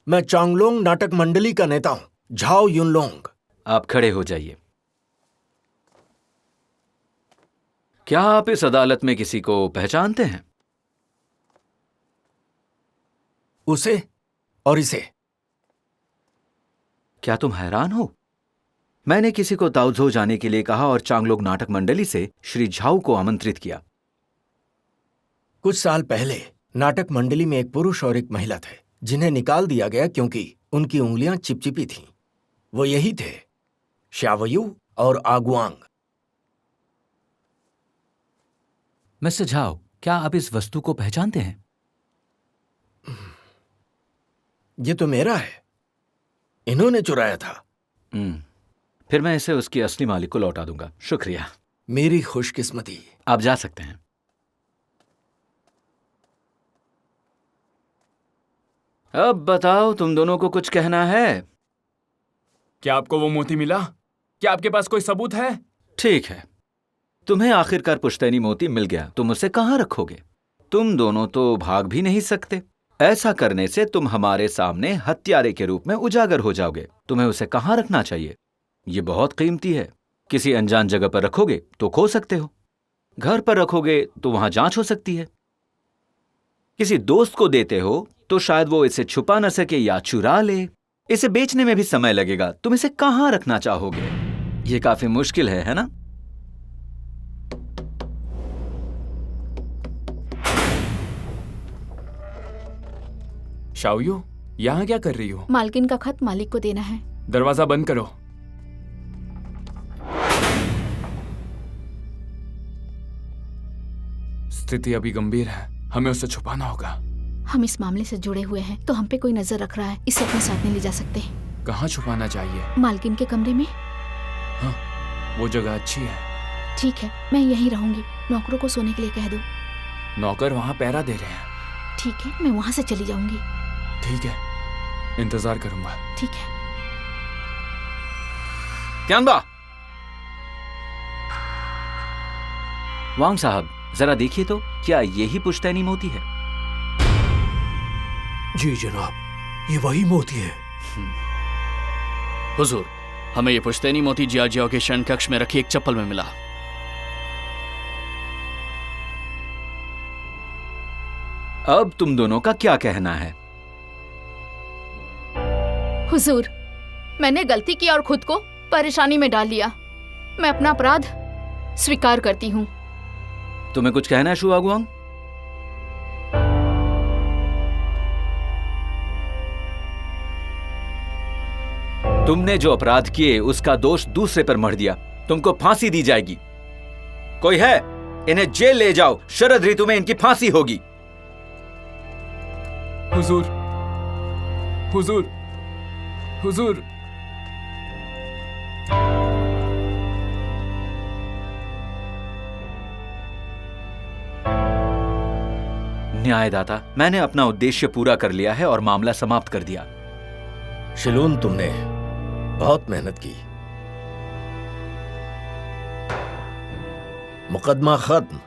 मैं चांगलोंग नाटक मंडली का नेता हूं, झाओ युनलोंग। आप खड़े हो जाइए। क्या आप इस अदालत में किसी को पहचानते हैं? उसे और इसे। क्या तुम हैरान हो? मैंने किसी को ताओझो जाने के लिए कहा और चांगलोंग नाटक मंडली से श्री झाऊ को आमंत्रित किया। कुछ साल पहले नाटक मंडली में एक पुरुष और एक महिला थे जिन्हें निकाल दिया गया क्योंकि उनकी उंगलियां चिपचिपी थीं। वो यही थे, श्यावयू और आगुआंग। मिस्टर झाओ, क्या आप इस वस्तु को पहचानते हैं? ये तो मेरा है, इन्होंने चुराया था। फिर मैं इसे उसकी असली मालिक को लौटा दूंगा। शुक्रिया। मेरी खुशकिस्मती। आप जा सकते हैं। अब बताओ, तुम दोनों को कुछ कहना है? क्या आपको वो मोती मिला? क्या आपके पास कोई सबूत है? ठीक है, तुम्हें आखिरकार पुश्तैनी मोती मिल गया। तुम उसे कहाँ रखोगे? तुम दोनों तो भाग भी नहीं सकते। ऐसा करने से तुम हमारे सामने हत्यारे के रूप में उजागर हो जाओगे। तुम्हें उसे कहाँ रखना चाहिए? ये बहुत कीमती है। किसी अनजान जगह पर रखोगे तो खो सकते हो, घर पर रखोगे तो वहां जांच हो सकती है, किसी दोस्त को देते हो तो शायद वो इसे छुपा न सके या चुरा ले। इसे बेचने में भी समय लगेगा। तुम इसे कहाँ रखना चाहोगे? ये काफी मुश्किल है ना? शाओयू, यहाँ क्या कर रही हो? मालकिन का खत मालिक को देना है। दरवाजा बंद करो। स्थिति अभी गंभीर है, हमें उसे छुपाना होगा। हम इस मामले से जुड़े हुए हैं तो हम पे कोई नजर रख रहा है। इसे अपने साथ नहीं ले जा सकते। कहाँ छुपाना चाहिए? मालकिन के कमरे में। हाँ, वो जगह अच्छी है। ठीक है, मैं यहीं रहूंगी। नौकरों को सोने के लिए कह दो। नौकर वहाँ पहरा दे रहे हैं। ठीक है, मैं वहां से चली जाऊंगी। ठीक है, इंतजार करूंगा। ठीक है। त्यांबा, वांग साहब, जरा देखिए तो, क्या यही पुश्तैनी मोती है? जी जनाब, ये वही मोती है। हुजूर, हमें ये पुश्तैनी मोती जियाजियाओ के शयन कक्ष में रखी एक चप्पल में मिला। अब तुम दोनों का क्या कहना है? हुजूर, मैंने गलती की और खुद को परेशानी में डाल लिया। मैं अपना अपराध स्वीकार करती हूँ। तुम्हें कुछ कहना है शू आगुआंग? तुमने जो अपराध किए उसका दोष दूसरे पर मढ़ दिया। तुमको फांसी दी जाएगी। कोई है? इन्हें जेल ले जाओ। शरद ऋतु में इनकी फांसी होगी। हुजूर, हुजूर, हुजूर। न्यायदाता, मैंने अपना उद्देश्य पूरा कर लिया है और मामला समाप्त कर दिया। शिलून, तुमने बहुत मेहनत की। मुकदमा खत्म।